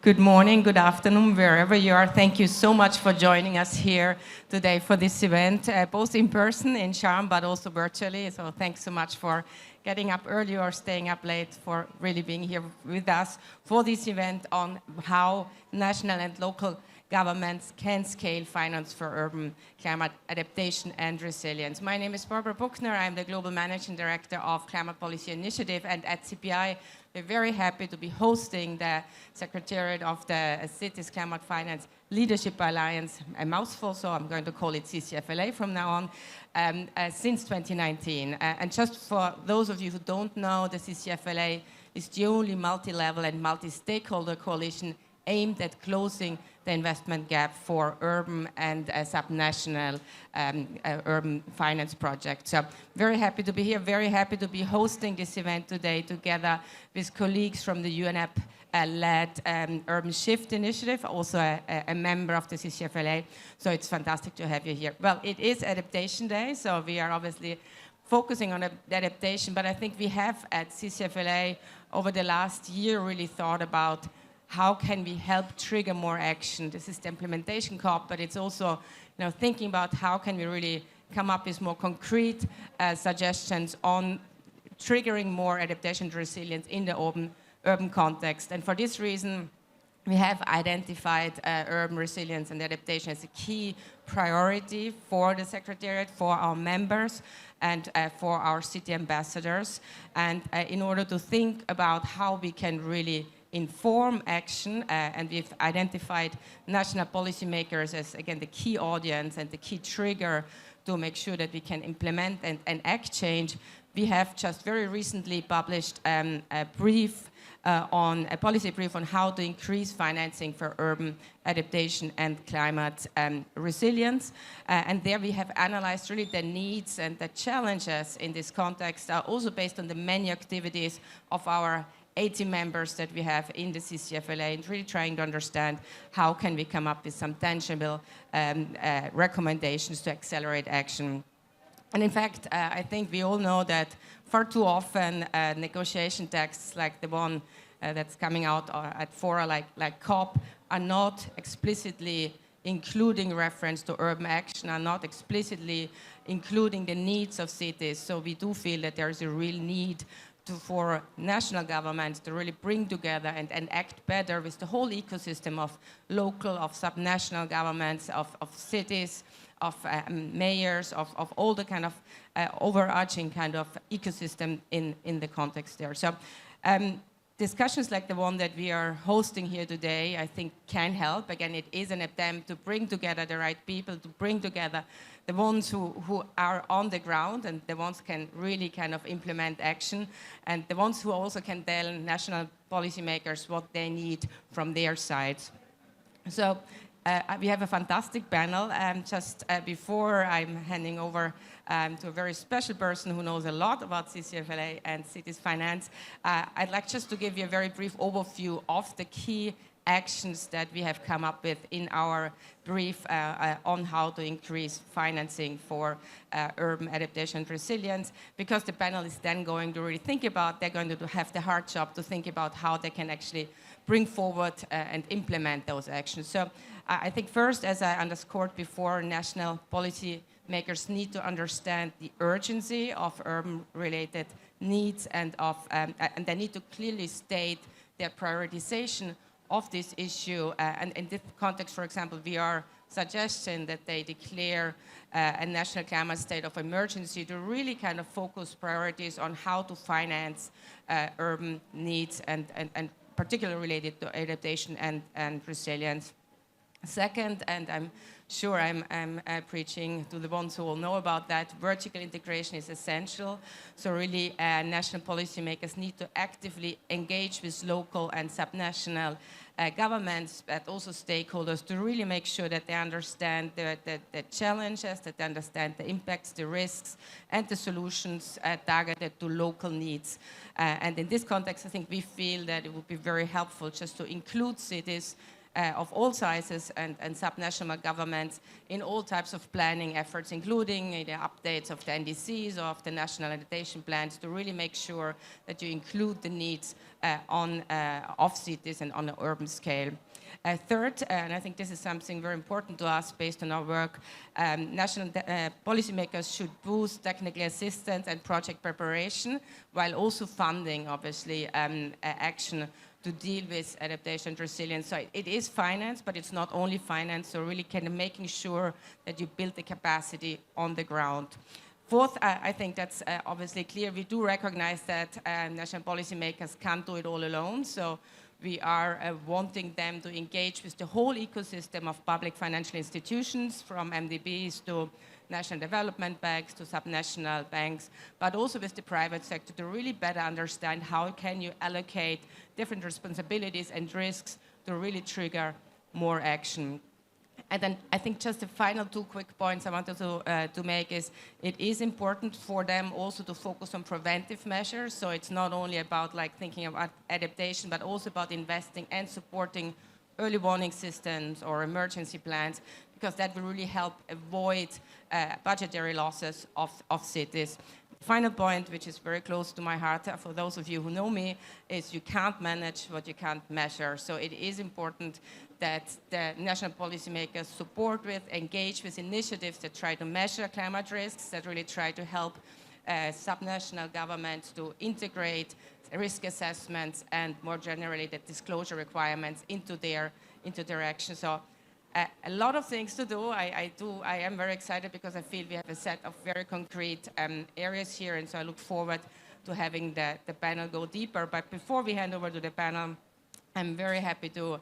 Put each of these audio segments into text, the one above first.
Good morning, good afternoon, wherever you are. Thank you so much for joining us here today for this event, both in person in Charm, but also virtually. So thanks so much for getting up early or staying up late, for really being here with us for this event on how national and local governments can scale finance for urban climate adaptation and resilience. My name is Barbara Buchner. I'm the Global Managing Director of Climate Policy Initiative, and at CPI, we're very happy to be hosting the Secretariat of the Cities Climate Finance Leadership Alliance, a mouthful, so I'm going to call it CCFLA from now on, since 2019. And just for those of you who don't know, the CCFLA is the only multi-level and multi-stakeholder coalition aimed at closing the investment gap for urban and subnational urban finance projects. So very happy to be here, very happy to be hosting this event today together with colleagues from the UNEP-led Urban Shift Initiative, also a member of the CCFLA. So it's fantastic to have you here. Well, it is Adaptation Day, so we are obviously focusing on adaptation, but I think we have at CCFLA over the last year really thought about how can we help trigger more action. This is the implementation COP, but it's also thinking about how can we really come up with more concrete suggestions on triggering more adaptation and resilience in the urban context. And for this reason, we have identified urban resilience and adaptation as a key priority for the Secretariat, for our members, and for our city ambassadors. And in order to think about how we can really inform action, and we've identified national policymakers as, again, the key audience and the key trigger to make sure that we can implement and act change. We have just very recently published a policy brief on how to increase financing for urban adaptation and climate resilience. And there we have analyzed really the needs and the challenges in this context, also based on the many activities of our 80 members that we have in the CCFLA, and really trying to understand how can we come up with some tangible recommendations to accelerate action. And in fact, I think we all know that far too often negotiation texts like the one that's coming out at fora like COP are not explicitly including reference to urban action, are not explicitly including the needs of cities. So we do feel that there is a real need for national governments to really bring together and act better with the whole ecosystem of local, of subnational governments, of cities, of mayors, of all the kind of overarching kind of ecosystem in the context there. So discussions like the one that we are hosting here today, I think can help. Again, it is an attempt to bring together the right people, to bring together the ones who are on the ground and the ones can really kind of implement action, and the ones who also can tell national policymakers what they need from their side. So we have a fantastic panel. Just before I'm handing over to a very special person who knows a lot about CCFLA and cities finance, I'd like just to give you a very brief overview of the key actions that we have come up with in our brief on how to increase financing for urban adaptation and resilience, because the panel is then going to really think about, they're going to have the hard job to think about how they can actually bring forward and implement those actions. So I think first, as I underscored before, national policy makers need to understand the urgency of urban-related needs and they need to clearly state their prioritization of this issue. And in this context, for example, we are suggesting that they declare a national climate state of emergency to really kind of focus priorities on how to finance urban needs and particularly related to adaptation and resilience. Second, and I'm sure I'm preaching to the ones who will know about that, vertical integration is essential. So really national policymakers need to actively engage with local and subnational governments, but also stakeholders, to really make sure that they understand the challenges, that they understand the impacts, the risks, and the solutions targeted to local needs. And in this context, I think we feel that it would be very helpful just to include cities of all sizes and subnational governments in all types of planning efforts, including the updates of the NDCs or of the national adaptation plans, to really make sure that you include the needs of cities and on an urban scale. Third, and I think this is something very important to us based on our work, national policymakers should boost technical assistance and project preparation while also funding, obviously, action to deal with adaptation and resilience. So it is finance, but it's not only finance, so really kind of making sure that you build the capacity on the ground. Fourth, I think that's obviously clear. We do recognize that national policymakers can't do it all alone, so we are wanting them to engage with the whole ecosystem of public financial institutions, from MDBs to national development banks to subnational banks, but also with the private sector to really better understand how can you allocate different responsibilities and risks to really trigger more action. And then I think just the final two quick points I wanted to make is it is important for them also to focus on preventive measures. So it's not only about like thinking about adaptation, but also about investing and supporting early warning systems or emergency plans, because that will really help avoid budgetary losses of cities. Final point, which is very close to my heart for those of you who know me, is you can't manage what you can't measure. So it is important that the national policymakers support with, engage with initiatives that try to measure climate risks, that really try to help subnational governments to integrate risk assessments and more generally the disclosure requirements into their action. So a lot of things to do. I am very excited because I feel we have a set of very concrete areas here, and so I look forward to having the panel go deeper. But before we hand over to the panel, I'm very happy to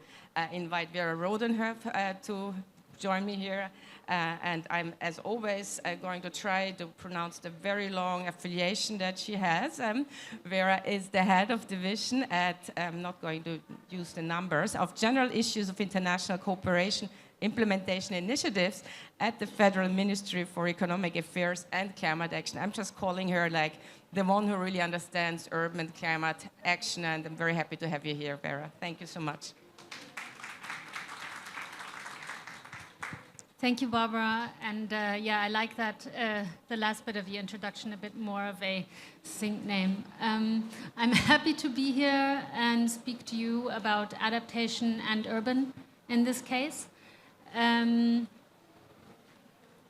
invite Vera Rodenhoff to join me here. And I'm, as always, going to try to pronounce the very long affiliation that she has. Vera is the head of division at, I'm not going to use the numbers, of General Issues of International Cooperation Implementation Initiatives at the Federal Ministry for Economic Affairs and Climate Action. I'm just calling her like the one who really understands urban and climate action, and I'm very happy to have you here, Vera. Thank you so much. Thank you, Barbara. And yeah, I like that, the last bit of the introduction, a bit more of a succinct name. I'm happy to be here and speak to you about adaptation and urban in this case, on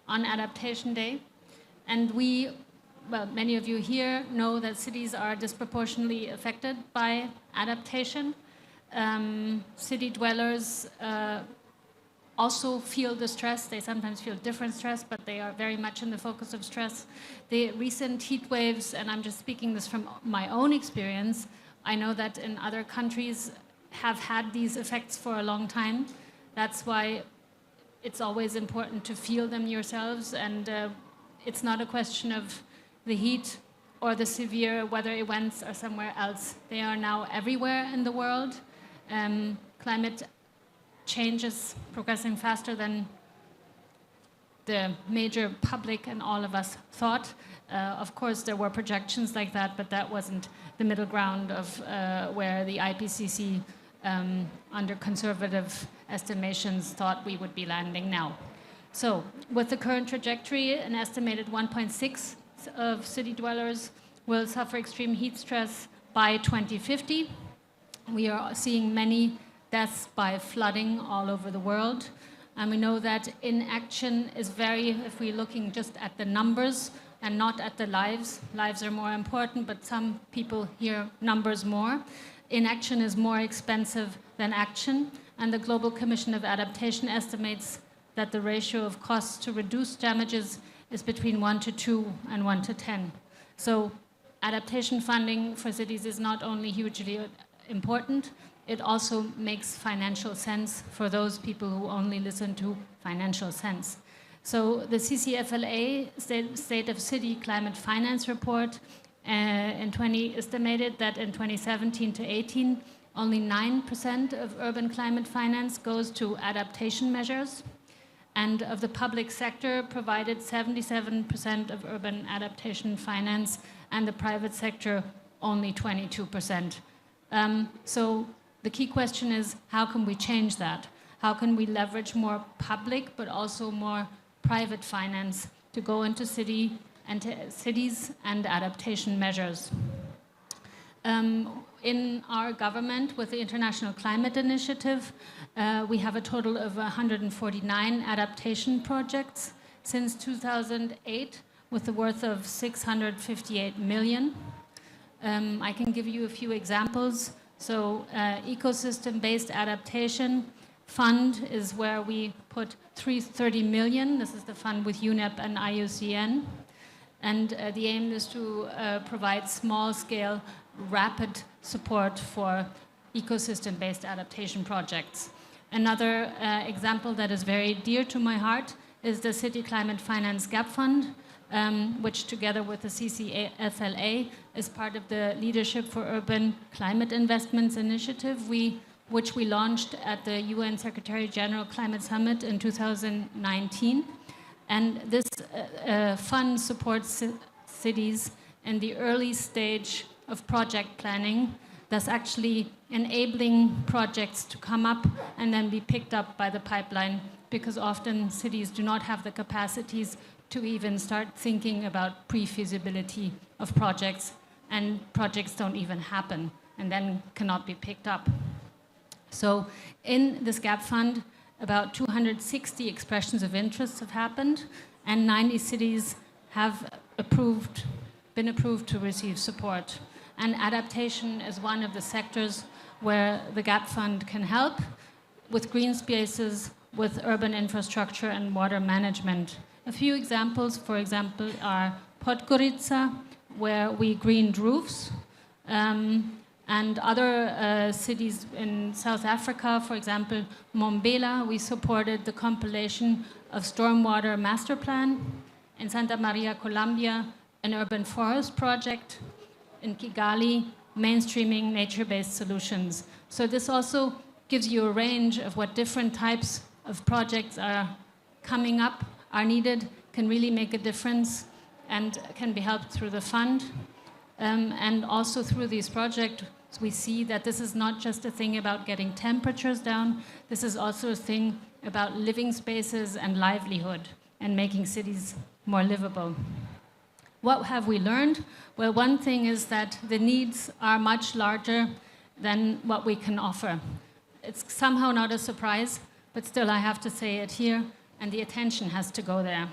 Adaptation Day. And well, many of you here know that cities are disproportionately affected by adaptation. City dwellers also feel the stress. They sometimes feel different stress, but they are very much in the focus of stress. The recent heat waves, and I'm just speaking this from my own experience, I know that in other countries have had these effects for a long time. That's why it's always important to feel them yourselves, and it's not a question of the heat or the severe weather events are somewhere else. They are now everywhere in the world. Climate change is progressing faster than the major public and all of us thought. Of course, there were projections like that, but that wasn't the middle ground of where the IPCC, under conservative estimations, thought we would be landing now. So, with the current trajectory, an estimated 1.6 of city dwellers will suffer extreme heat stress by 2050. We are seeing many deaths by flooding all over the world. And we know that inaction is if we're looking just at the numbers and not at the lives are more important, but some people hear numbers more. Inaction is more expensive than action. And the Global Commission of Adaptation estimates that the ratio of costs to reduce damages is between 1 to 2 and 1 to 10. So adaptation funding for cities is not only hugely important, it also makes financial sense for those people who only listen to financial sense. So the CCFLA, State of City Climate Finance Report, estimated that in 2017 to 18, only 9% of urban climate finance goes to adaptation measures. And of the public sector provided 77% of urban adaptation finance, and the private sector only 22%. So the key question is, how can we change that? How can we leverage more public but also more private finance to go into cities and adaptation measures? In our government, with the International Climate Initiative, we have a total of 149 adaptation projects since 2008, with a worth of 658 million. I can give you a few examples. So ecosystem-based adaptation fund is where we put 330 million. This is the fund with UNEP and IUCN. And the aim is to provide small-scale, rapid support for ecosystem-based adaptation projects. Another example that is very dear to my heart is the City Climate Finance Gap Fund, which together with the CCFLA is part of the Leadership for Urban Climate Investments Initiative, which we launched at the UN Secretary General Climate Summit in 2019. And this fund supports cities in the early stage of project planning, thus actually enabling projects to come up and then be picked up by the pipeline, because often cities do not have the capacities to even start thinking about pre-feasibility of projects, and projects don't even happen and then cannot be picked up. So in this GAP fund, about 260 expressions of interest have happened, and 90 cities have been approved to receive support. And adaptation is one of the sectors where the GAP fund can help with green spaces, with urban infrastructure and water management. A few examples, for example, are Podgorica, where we greened roofs, and other cities in South Africa, for example, Mbombela, we supported the compilation of stormwater master plan. In Santa Maria, Colombia, an urban forest project. In Kigali, mainstreaming nature-based solutions. So this also gives you a range of what different types of projects are coming up, are needed, can really make a difference, and can be helped through the fund. And also through these projects, we see that this is not just a thing about getting temperatures down, this is also a thing about living spaces and livelihood and making cities more livable. What have we learned? Well, one thing is that the needs are much larger than what we can offer. It's somehow not a surprise, but still I have to say it here, and the attention has to go there.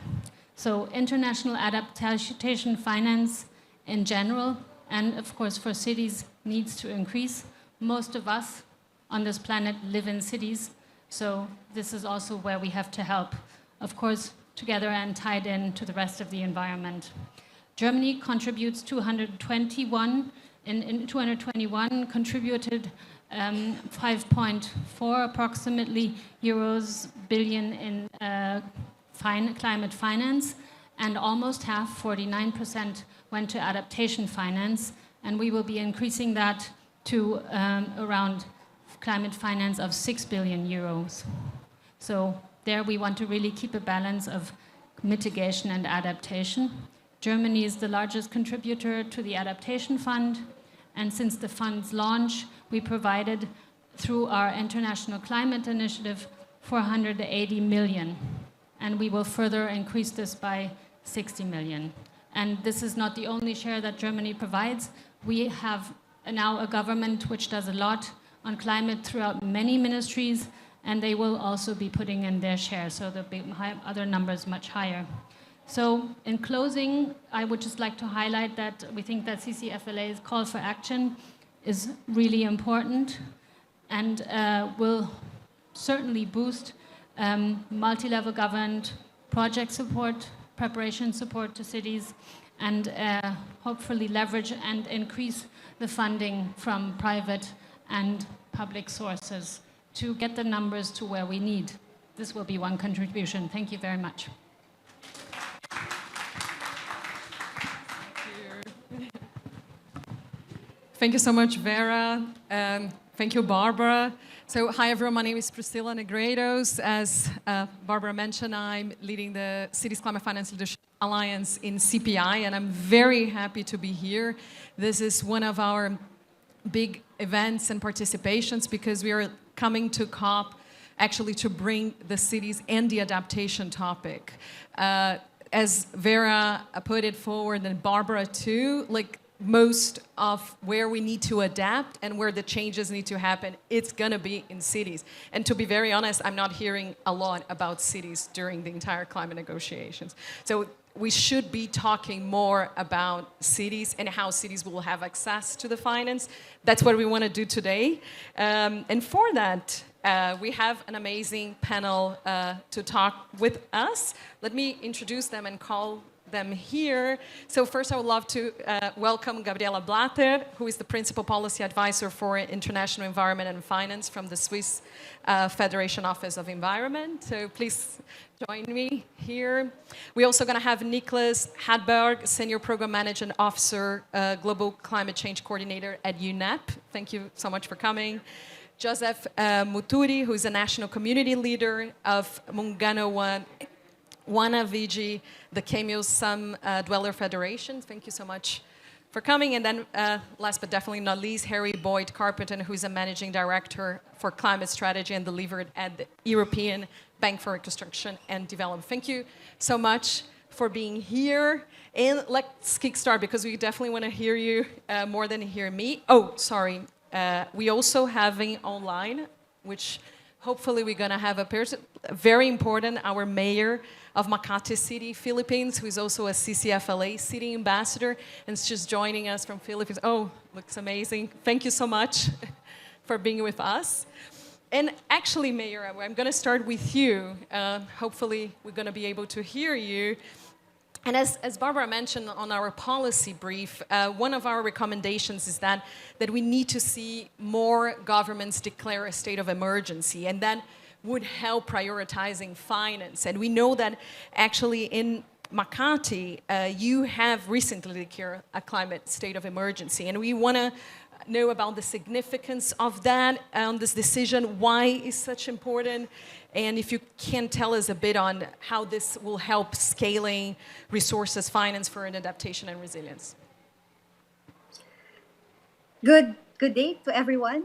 So international adaptation finance in general, and of course for cities, needs to increase. Most of us on this planet live in cities, so this is also where we have to help, of course, together and tied in to the rest of the environment. Germany contributes 221, in 221 contributed 5.4 approximately billion in climate finance, and almost half, 49%, went to adaptation finance, and we will be increasing that to around climate finance of 6 billion euros. So there we want to really keep a balance of mitigation and adaptation. Germany is the largest contributor to the adaptation fund, and since the fund's launch, we provided, through our International Climate Initiative, 480 million. And we will further increase this by 60 million. And this is not the only share that Germany provides. We have now a government which does a lot on climate throughout many ministries, and they will also be putting in their share, so there'll be other numbers much higher. So in closing, I would just like to highlight that we think that CCFLA's call for action is really important and will certainly boost multi-level government project support, preparation support to cities, and hopefully leverage and increase the funding from private and public sources to get the numbers to where we need. This will be one contribution. Thank you very much. Thank you so much, Vera. Thank you, Barbara. So, hi everyone, my name is Priscilla Negreiros. As Barbara mentioned, I'm leading the Cities Climate Finance Leadership Alliance in CPI, and I'm very happy to be here. This is one of our big events and participations, because we are coming to COP actually to bring the cities and the adaptation topic. As Vera put it forward, and Barbara too, like most of where we need to adapt and where the changes need to happen, it's gonna be in cities. And to be very honest, I'm not hearing a lot about cities during the entire climate negotiations. So we should be talking more about cities and how cities will have access to the finance. That's what we want to do today. And for that, we have an amazing panel to talk with us. Let me introduce them and call them here. So first, I would love to welcome Gabriela Blatter, who is the Principal Policy Advisor for International Environment and Finance from the Swiss Federation Office of Environment. So please join me here. We're also going to have Nicholas Hadberg, Senior Program Manager and Officer, Global Climate Change Coordinator at UNEP. Thank you so much for coming. Joseph Muturi, who is a National Community Leader of Muungano Wana Vigi, the Cameo Sam Dweller Federation. Thank you so much for coming. And then last but definitely not least, Harry Boyd Carpenter, who is a Managing Director for Climate Strategy and Delivered at the European Bank for Reconstruction and Development. Thank you so much for being here. And let's kickstart, because we definitely want to hear you more than hear me. Oh, sorry. We also having online, which hopefully we're going to have a person, very important, our mayor of Makati City, Philippines, who is also a CCFLA city ambassador, and is just joining us from Philippines. Oh, looks amazing. Thank you so much for being with us. And actually, Mayor, I'm going to start with you. Hopefully, we're going to be able to hear you. And as Barbara mentioned on our policy brief, one of our recommendations is that we need to see more governments declare a state of emergency, and that would help prioritizing finance. And we know that actually in Makati, you have recently declared a climate state of emergency, and we want to know about the significance of that on this decision, why it's such important, and if you can tell us a bit on how this will help scaling resources finance for an adaptation and resilience. Good day to everyone.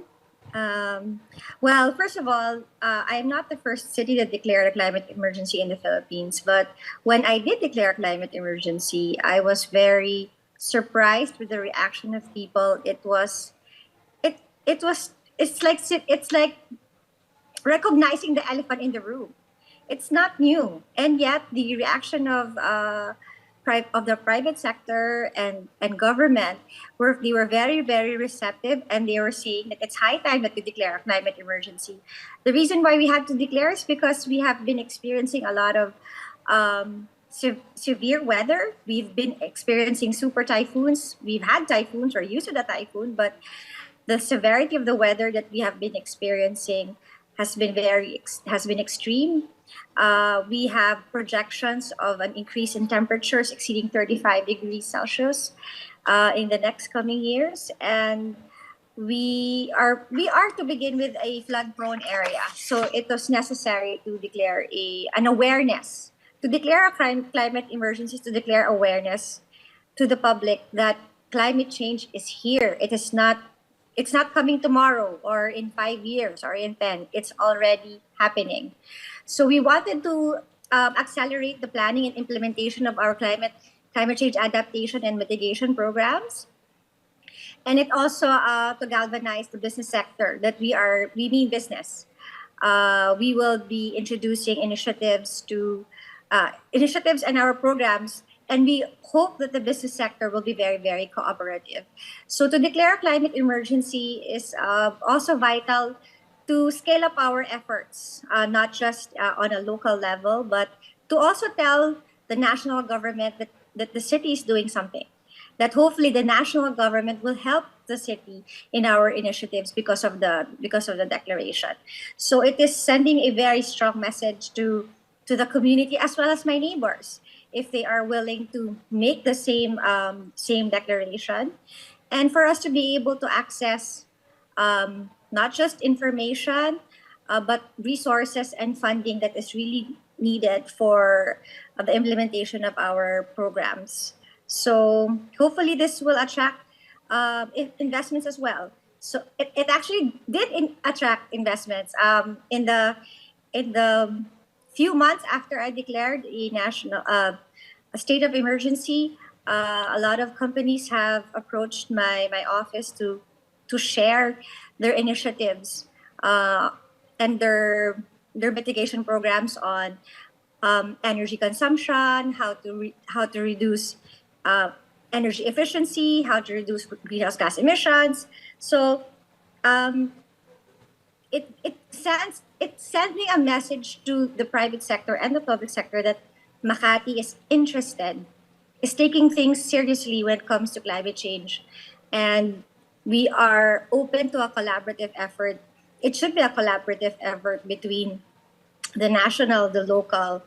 Well, first of all, I'm not the first city that declared a climate emergency in the Philippines, but when I did declare a climate emergency, I was very surprised with the reaction of people. It's like recognizing the elephant in the room. It's not new, and yet the reaction of the private sector and government were very, very receptive, and they were saying that it's high time that we declare a climate emergency. The reason why we had to declare is because we have been experiencing a lot of severe weather. We've been experiencing super typhoons. We've had typhoons, or used to the typhoon, but the severity of the weather that we have been experiencing has been extreme. We have projections of an increase in temperatures exceeding 35 degrees Celsius in the next coming years, and we are to begin with a flood-prone area. So it was necessary to declare an awareness, to declare a climate emergency, to declare awareness to the public that climate change is here. It's not coming tomorrow or in 5 years or in 10. It's already happening. So we wanted to accelerate the planning and implementation of our climate change adaptation and mitigation programs. And it also to galvanize the business sector that we mean business. We will be introducing initiatives and our programs, and we hope that the business sector will be very, very cooperative. So to declare a climate emergency is also vital to scale up our efforts, not just on a local level, but to also tell the national government that the city is doing something, that hopefully the national government will help the city in our initiatives because of the declaration. So it is sending a very strong message to the community as well as my neighbors, if they are willing to make the same declaration, and for us to be able to access not just information, but resources and funding that is really needed for the implementation of our programs. So hopefully this will attract investments as well. So it actually did attract investments. In the few months after I declared a state of emergency, a lot of companies have approached my office to share their initiatives and their mitigation programs on energy consumption, how to reduce uh, energy efficiency, how to reduce greenhouse gas emissions. So um, it sends me a message to the private sector and the public sector that Makati is taking things seriously when it comes to climate change, and we are open to a collaborative effort. It should be a collaborative effort between the national, the local,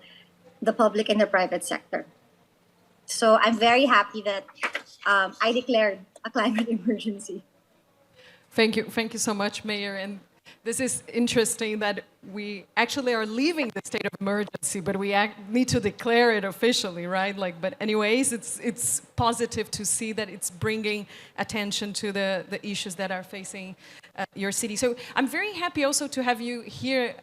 the public, and the private sector. So I'm very happy that I declared a climate emergency. Thank you so much, Mayor. And this is interesting that we actually are leaving the state of emergency, but we need to declare it officially, right? Like, but anyways, it's positive to see that it's bringing attention to the issues that are facing your city. So I'm very happy also to have you here,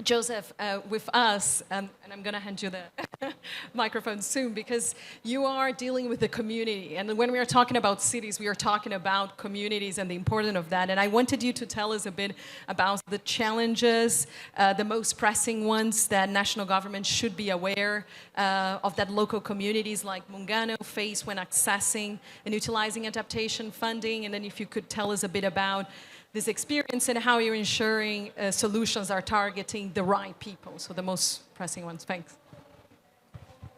Joseph, with us, and I'm going to hand you the microphone soon, because you are dealing with the community. And when we are talking about cities, we are talking about communities and the importance of that. And I wanted you to tell us a bit about the challenges, the most pressing ones that national government should be aware of, that local communities like Mungano face when accessing and utilizing adaptation funding. And then if you could tell us a bit about this experience and how you're ensuring solutions are targeting the right people, so the most pressing ones. Thanks.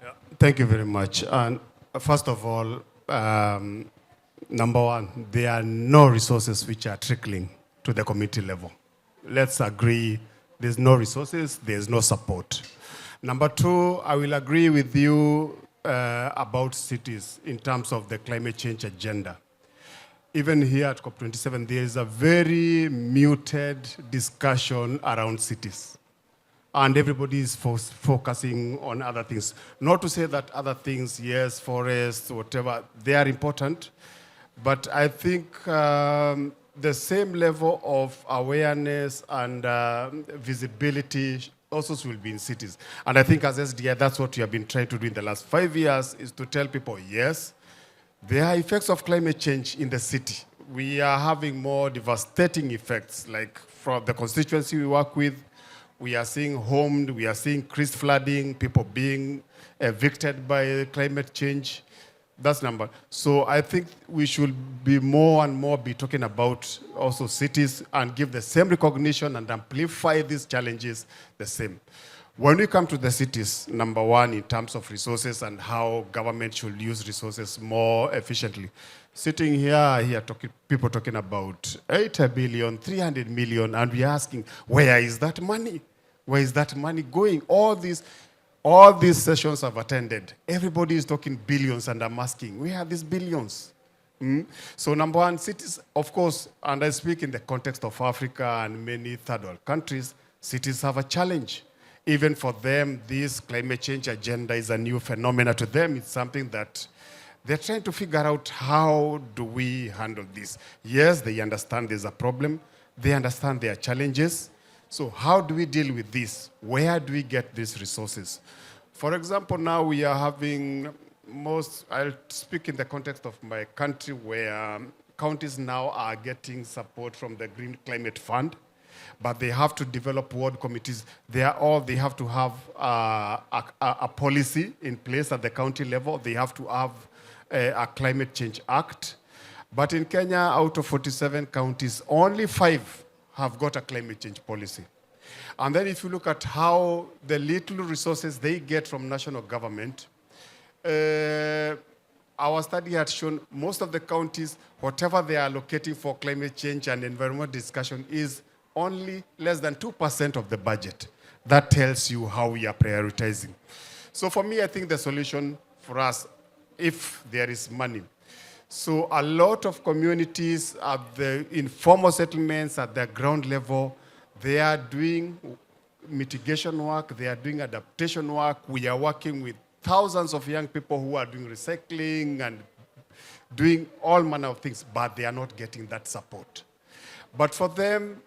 Yeah, thank you very much. And first of all, number one, there are no resources which are trickling to the community level. Let's agree, there's no resources, there's no support. Number two, I will agree with you about cities in terms of the climate change agenda. Even here at COP27, there is a very muted discussion around cities. And everybody is focusing on other things. Not to say that other things, yes, forests, whatever, they are important. But I think the same level of awareness and visibility also will be in cities. And I think as SDI, that's what we have been trying to do in the last 5 years, is to tell people, yes, there are effects of climate change in the city. We are having more devastating effects, like from the constituency we work with. We are seeing homed, we are seeing increased flooding, people being evicted by climate change. That's number. So I think we should be more and more be talking about also cities and give the same recognition and amplify these challenges the same. When we come to the cities, number one, in terms of resources and how government should use resources more efficiently. Sitting here people talking about 80 billion, 300 million, and we're asking, where is that money? Where is that money going? All these sessions I've attended, everybody is talking billions, and I'm asking, where are these billions? So number one, cities, of course, and I speak in the context of Africa and many third world countries, cities have a challenge. Even for them, this climate change agenda is a new phenomenon to them. It's something that they're trying to figure out, how do we handle this? Yes, they understand there's a problem. They understand their challenges. So how do we deal with this? Where do we get these resources? For example, now we are having I'll speak in the context of my country, where counties now are getting support from the Green Climate Fund. But they have to develop ward committees. They have to have a policy in place at the county level. They have to have a climate change act. But in Kenya, out of 47 counties, only 5 have got a climate change policy. And then if you look at how the little resources they get from national government, our study had shown most of the counties, whatever they are allocating for climate change and environmental discussion is only less than 2% of the budget. That tells you how we are prioritizing. So for me, I think the solution for us, if there is money. So a lot of communities at the informal settlements at the ground level, they are doing mitigation work, they are doing adaptation work. We are working with thousands of young people who are doing recycling and doing all manner of things, but they are not getting that support. But for them,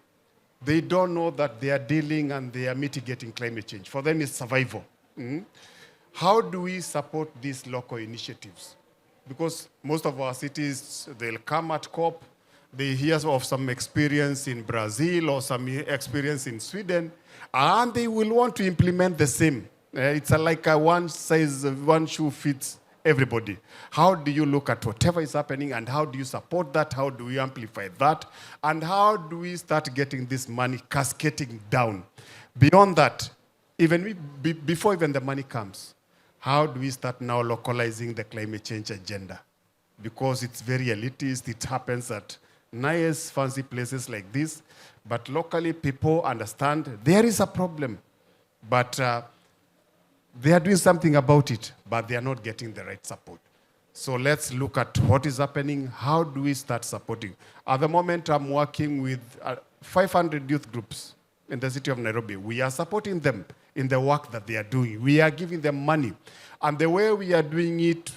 they don't know that they are dealing and they are mitigating climate change. For them, it's survival. How do we support these local initiatives? Because most of our cities, they'll come at COP, they hear of some experience in Brazil or some experience in Sweden, and they will want to implement the same. It's like a one size, one shoe fits everybody. How do you look at whatever is happening and how do you support that? How do we amplify that? And how do we start getting this money cascading down? Beyond that, before even the money comes, how do we start now localizing the climate change agenda? Because it's very elitist, it happens at nice, fancy places like this, but locally people understand there is a problem, but they are doing something about it, but they are not getting the right support. So let's look at what is happening. How do we start supporting? At the moment, I'm working with 500 youth groups in the city of Nairobi. We are supporting them in the work that they are doing. We are giving them money. And the way we are doing it,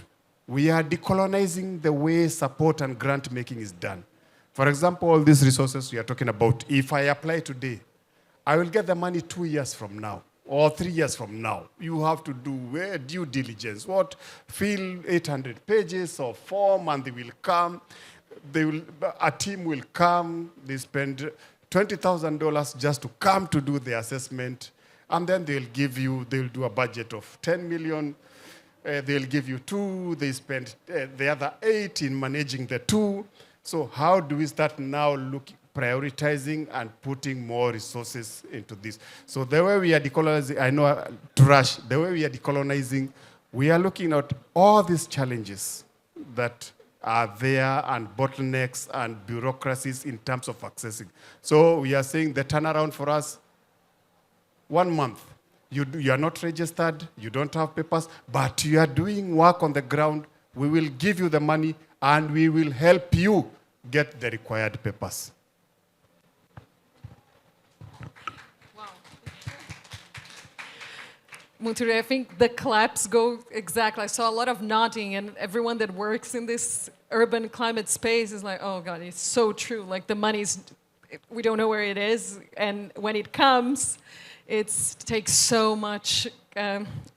we are decolonizing the way support and grant making is done. For example, all these resources we are talking about, if I apply today, I will get the money 2 years from now or 3 years from now. You have to do due diligence. Fill 800 pages of form and they will come. A team will come. They spend $20,000 just to come to do the assessment. And then they'll do a budget of 10 million. They'll give you 2. They spend the other 8 in managing the 2. So how do we start now prioritizing and putting more resources into this? So the way we are decolonizing, I know the way we are decolonizing, we are looking at all these challenges that are there and bottlenecks and bureaucracies in terms of accessing. So we are saying the turnaround for us, 1 month. You are not registered, you don't have papers, but you are doing work on the ground. We will give you the money and we will help you get the required papers. Wow. Muturi, I think the claps go exactly. I saw a lot of nodding, and everyone that works in this urban climate space is like, oh God, it's so true. Like the money's, we don't know where it is, and when it comes, it takes so much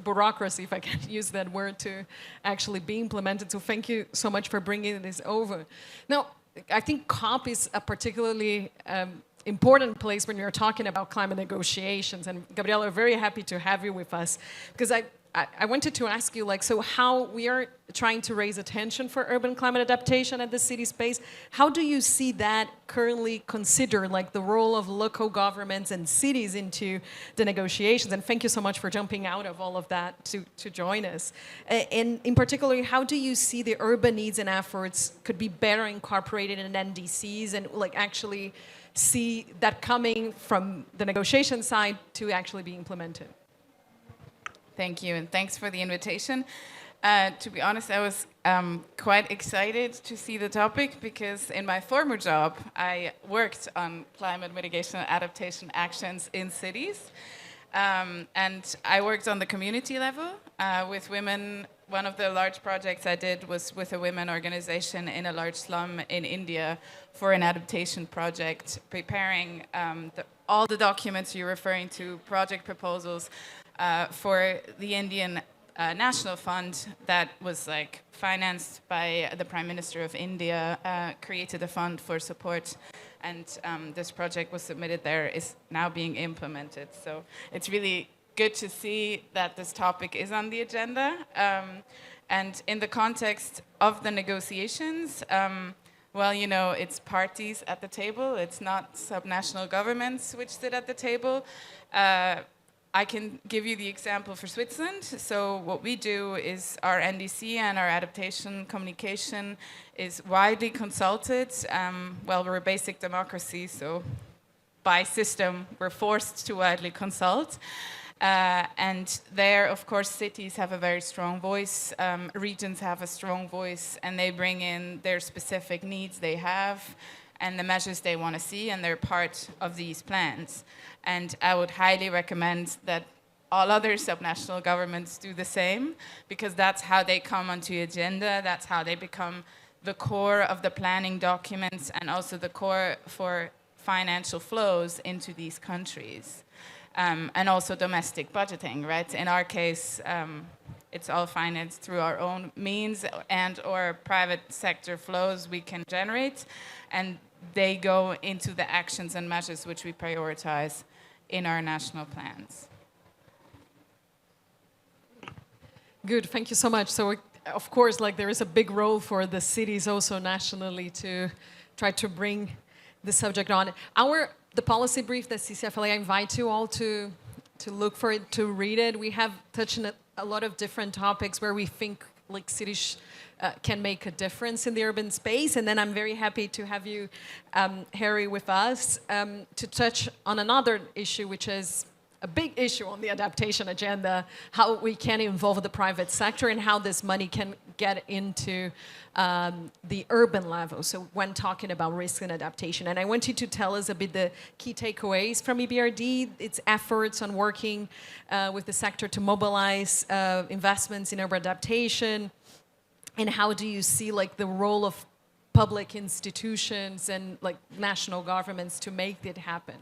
bureaucracy, if I can use that word, to actually be implemented. So thank you so much for bringing this over. Now, I think COP is a particularly important place when you're talking about climate negotiations. And Gabriela, we're very happy to have you with us, because I wanted to ask you, like, so how we are trying to raise attention for urban climate adaptation at the city space. How do you see that currently considered, like the role of local governments and cities into the negotiations? And thank you so much for jumping out of all of that to join us. And in particular, how do you see the urban needs and efforts could be better incorporated in NDCs and like actually see that coming from the negotiation side to actually be implemented? Thank you, and thanks for the invitation. To be honest, I was quite excited to see the topic because in my former job, I worked on climate mitigation and adaptation actions in cities. And I worked on the community level with women. One of the large projects I did was with a women organization in a large slum in India for an adaptation project, preparing all the documents you're referring to, project proposals, for the Indian National Fund that was like financed by the Prime Minister of India, created a fund for support, and this project was submitted there, is now being implemented. So it's really good to see that this topic is on the agenda. And in the context of the negotiations, well, you know, it's parties at the table, it's not subnational governments which sit at the table. I can give you the example for Switzerland. So what we do is our NDC and our adaptation communication is widely consulted. Well, we're a basic democracy, so by system, we're forced to widely consult. And there, of course, cities have a very strong voice, regions have a strong voice, and they bring in their specific needs they have and the measures they want to see, and they're part of these plans. And I would highly recommend that all other subnational governments do the same, because that's how they come onto agenda, that's how they become the core of the planning documents and also the core for financial flows into these countries. And also domestic budgeting, right? In our case, it's all financed through our own means and or private sector flows we can generate, and they go into the actions and measures which we prioritize in our national plans. Good, thank you so much. So, of course, like there is a big role for the cities also nationally to try to bring the subject on. The policy brief that CCFLA, I invite you all to look for it, to read it. We have touched on a lot of different topics where we think like cities can make a difference in the urban space. And then I'm very happy to have you, Harry, with us to touch on another issue, which is a big issue on the adaptation agenda, how we can involve the private sector and how this money can get into the urban level. So when talking about risk and adaptation. And I want you to tell us a bit the key takeaways from EBRD, its efforts on working with the sector to mobilize investments in urban adaptation, and how do you see like the role of public institutions and like national governments to make it happen?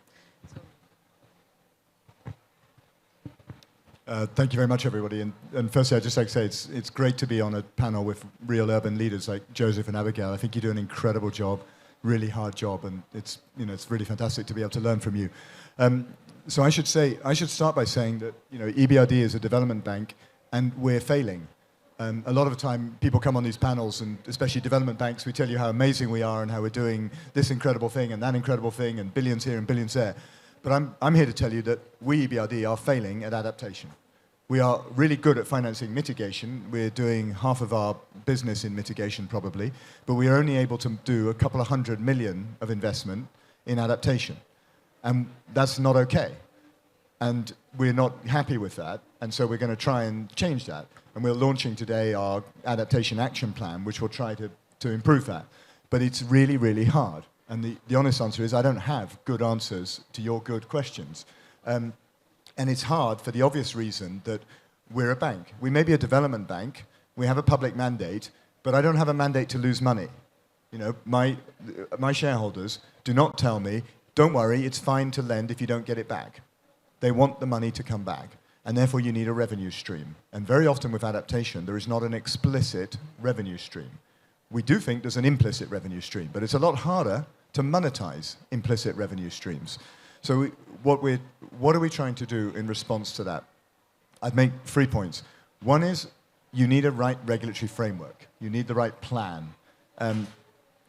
Thank you very much, everybody. And firstly, I'd just like to say it's great to be on a panel with real urban leaders like Joseph and Abigail. I think you do an incredible job, really hard job, and it's really fantastic to be able to learn from you. So I should start by saying that EBRD is a development bank, and we're failing. A lot of the time, people come on these panels, and especially development banks, we tell you how amazing we are and how we're doing this incredible thing and that incredible thing and billions here and billions there. But I'm here to tell you that we, EBRD, are failing at adaptation. We are really good at financing mitigation. We're doing half of our business in mitigation, probably, but we are only able to do a couple of 100 million of investment in adaptation. And that's not okay. And we're not happy with that, and so we're going to try and change that. And we're launching today our adaptation action plan, which will try to improve that. But it's really, really hard. And the honest answer is I don't have good answers to your good questions. And it's hard for the obvious reason that we're a bank. We may be a development bank, we have a public mandate, but I don't have a mandate to lose money. My shareholders do not tell me, don't worry, it's fine to lend if you don't get it back. They want the money to come back, and therefore you need a revenue stream. And very often with adaptation, there is not an explicit revenue stream. We do think there's an implicit revenue stream, but it's a lot harder to monetize implicit revenue streams. So what are we trying to do in response to that? I'd make 3 points. One is you need a right regulatory framework. You need the right plan.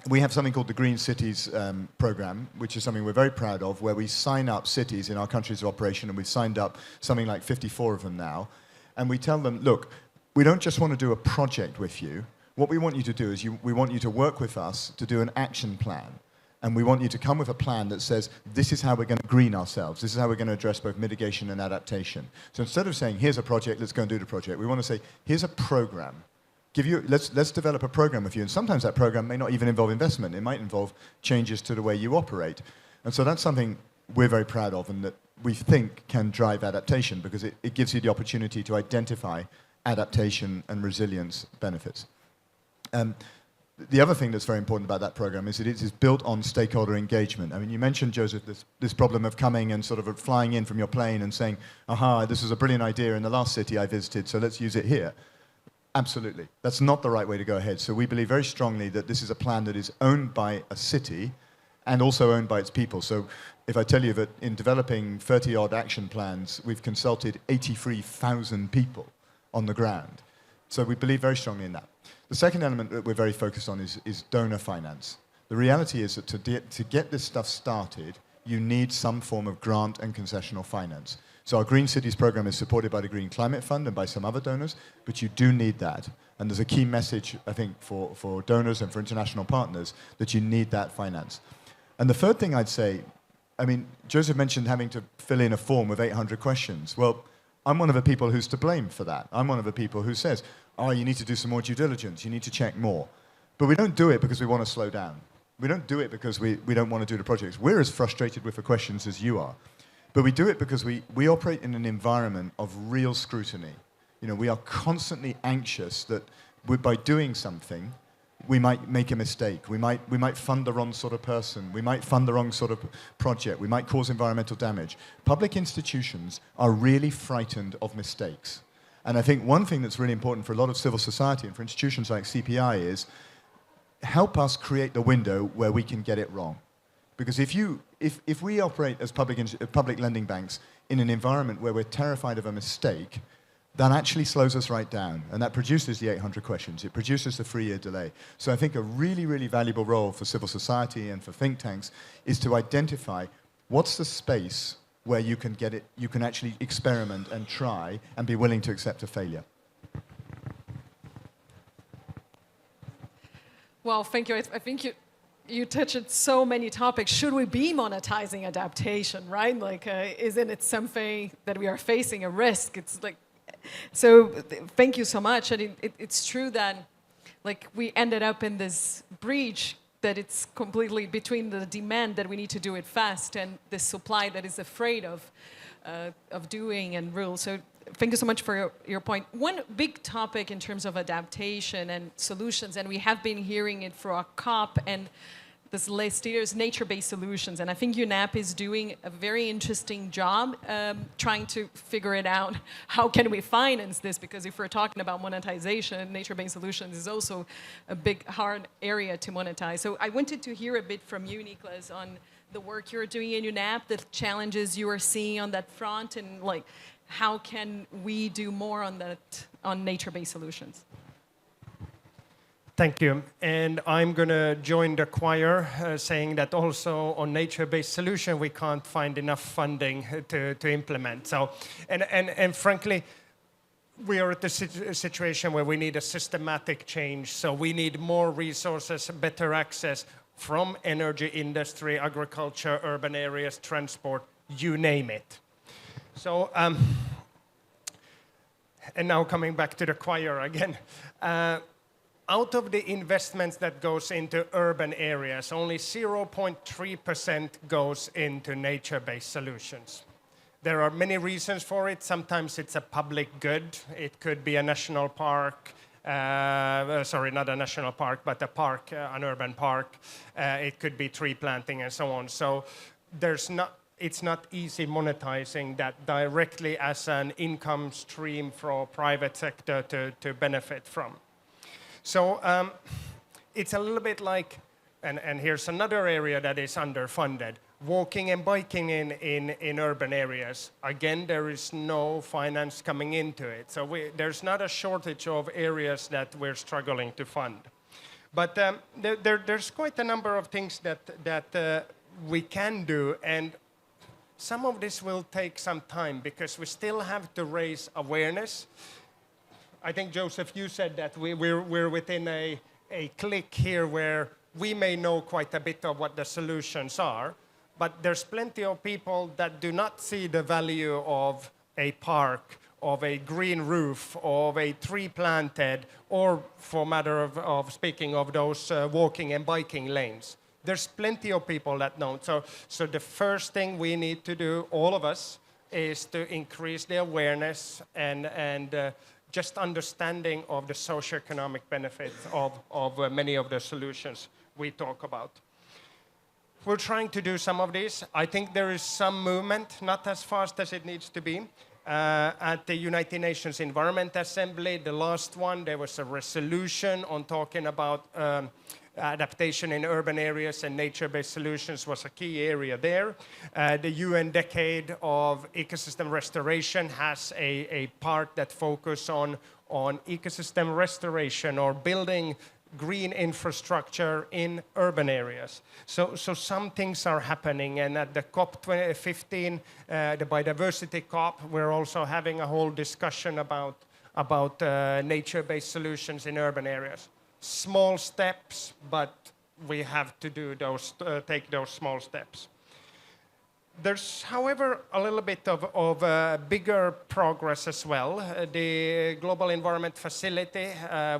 We have something called the Green Cities program, which is something we're very proud of, where we sign up cities in our countries of operation, and we've signed up something like 54 of them now. And we tell them, look, we don't just want to do a project with you. What we want you to do is we want you to work with us to do an action plan. And we want you to come with a plan that says, this is how we're going to green ourselves. This is how we're going to address both mitigation and adaptation. So instead of saying, here's a project, let's go and do the project, we want to say, here's a program. Let's develop a program with you. And sometimes that program may not even involve investment. It might involve changes to the way you operate. And so that's something we're very proud of and that we think can drive adaptation, because it gives you the opportunity to identify adaptation and resilience benefits. The other thing that's very important about that program is that it is built on stakeholder engagement. I mean, you mentioned, Joseph, this problem of coming and sort of flying in from your plane and saying, aha, this is a brilliant idea in the last city I visited, so let's use it here. Absolutely. That's not the right way to go ahead. So we believe very strongly that this is a plan that is owned by a city and also owned by its people. So if I tell you that in developing 30-odd action plans, we've consulted 83,000 people on the ground. So we believe very strongly in that. The second element that we're very focused on is donor finance. The reality is that to get this stuff started, you need some form of grant and concessional finance. So our Green Cities program is supported by the Green Climate Fund and by some other donors, but you do need that. And there's a key message, I think, for donors and for international partners that you need that finance. And the third thing I'd say, I mean, Joseph mentioned having to fill in a form with 800 questions. Well, I'm one of the people who's to blame for that. I'm one of the people who says, oh, you need to do some more due diligence, you need to check more. But we don't do it because we want to slow down. We don't do it because we don't want to do the projects. We're as frustrated with the questions as you are. But we do it because we operate in an environment of real scrutiny. You know, we are constantly anxious that by doing something, we might make a mistake. We might fund the wrong sort of person. We might fund the wrong sort of project. We might cause environmental damage. Public institutions are really frightened of mistakes. And I think one thing that's really important for a lot of civil society and for institutions like CPI is help us create the window where we can get it wrong. Because if we operate as public lending banks in an environment where we're terrified of a mistake, that actually slows us right down. And that produces the 800 questions. It produces the 3-year delay. So I think a really, really valuable role for civil society and for think tanks is to identify what's the space where you can get it, you can actually experiment and try and be willing to accept a failure. Well, thank you. I think you touched so many topics. Should we be monetizing adaptation, right? Like, isn't it something that we are facing a risk? It's like, so thank you so much. And it's true that, like, we ended up in this breach that it's completely between the demand that we need to do it fast and the supply that is afraid of doing and rules. So thank you so much for your point. One big topic in terms of adaptation and solutions, and we have been hearing it for our COP and this last year's nature-based solutions. And I think UNEP is doing a very interesting job trying to figure it out. How can we finance this? Because if we're talking about monetization, nature-based solutions is also a big, hard area to monetize. So I wanted to hear a bit from you, Nicholas, on the work you're doing in UNEP, the challenges you are seeing on that front, and like, how can we do more on that, on nature-based solutions? Thank you. And I'm going to join the choir saying that also on nature-based solution, we can't find enough funding to implement. So, and frankly, we are at the situation where we need a systematic change. So we need more resources, better access from energy industry, agriculture, urban areas, transport, you name it. So, and now coming back to the choir again. Out of the investments that goes into urban areas, only 0.3% goes into nature-based solutions. There are many reasons for it. Sometimes it's a public good. It could be a national park. Sorry, not a national park, but a park, an urban park. It could be tree planting and so on. So it's not easy monetizing that directly as an income stream for private sector to benefit from. So it's a little bit like, and here's another area that is underfunded, walking and biking in urban areas. Again, there is no finance coming into it. So there's not a shortage of areas that we're struggling to fund. But there's quite a number of things that we can do, and some of this will take some time because we still have to raise awareness. I think, Joseph, you said that we're within a click here where we may know quite a bit of what the solutions are, but there's plenty of people that do not see the value of a park, of a green roof, of a tree planted, or for matter of speaking of those walking and biking lanes. There's plenty of people that don't. So the first thing we need to do, all of us, is to increase the awareness and just understanding of the socioeconomic benefits of many of the solutions we talk about. We're trying to do some of these. I think there is some movement, not as fast as it needs to be. At the United Nations Environment Assembly, the last one, there was a resolution on talking about adaptation in urban areas, and nature-based solutions was a key area there. The UN Decade of Ecosystem Restoration has a part that focuses on ecosystem restoration or building green infrastructure in urban areas. So some things are happening, and at the COP 15, the biodiversity COP, we're also having a whole discussion about nature-based solutions in urban areas. Small steps, but we have to do those, take those small steps. There's, however, a little bit of bigger progress as well. The Global Environment Facility,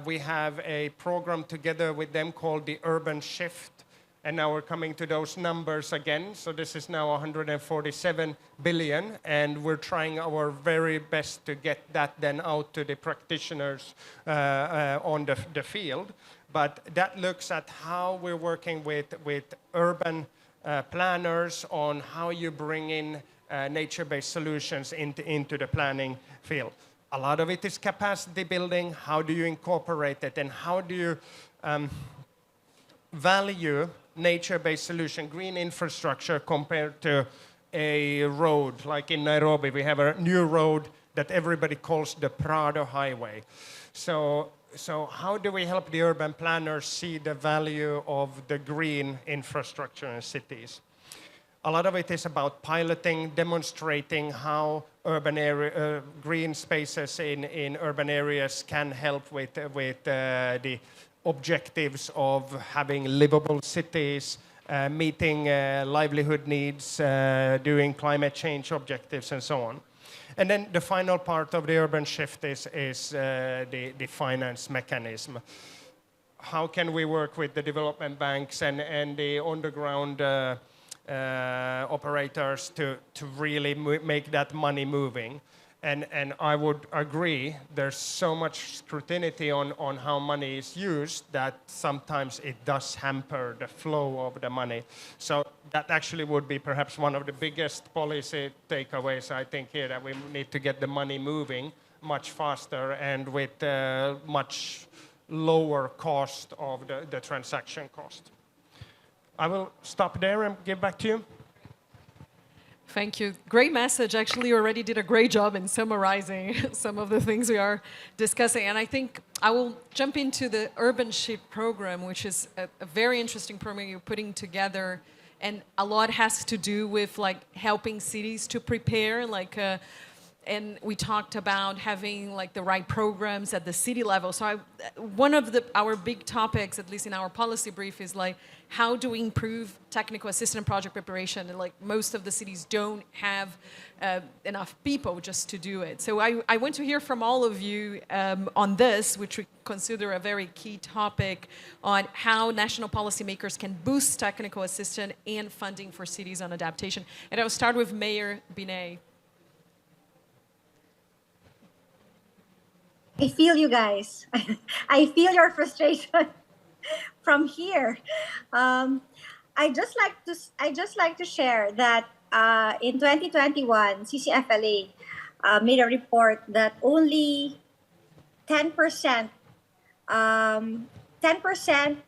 we have a program together with them called the Urban Shift And now we're coming to those numbers again. So this is now 147 billion, and we're trying our very best to get that then out to the practitioners on the field. But that looks at how we're working with urban planners on how you bring in nature-based solutions into the planning field. A lot of it is capacity building. How do you incorporate it, and how do you value nature-based solution, green infrastructure compared to a road? Like in Nairobi, we have a new road that everybody calls the Prado Highway. So how do we help the urban planners see the value of the green infrastructure in cities? A lot of it is about piloting, demonstrating how urban area, green spaces in urban areas can help with the objectives of having livable cities, meeting livelihood needs, doing climate change objectives, and so on. And then the final part of the urban shift is the finance mechanism. How can we work with the development banks and the underground operators to really make that money moving? And I would agree, there's so much scrutiny on how money is used that sometimes it does hamper the flow of the money. So that actually would be perhaps one of the biggest policy takeaways, I think, here, that we need to get the money moving much faster and with much lower cost of the transaction cost. I will stop there and give back to you. Thank you. Great message. Actually, you already did a great job in summarizing some of the things we are discussing. And I think I will jump into the Urban Shift program, which is a very interesting program you're putting together. And a lot has to do with like helping cities to prepare, and we talked about having like the right programs at the city level. So one of our big topics, at least in our policy brief, is like, how do we improve technical assistance project preparation? And like most of the cities don't have enough people just to do it. So I want to hear from all of you on this, which we consider a very key topic, on how national policymakers can boost technical assistance and funding for cities on adaptation. And I'll start with Mayor Binet. I feel you guys. I feel your frustration from here. I just like to share that in 2021, CCFLA made a report that only 10%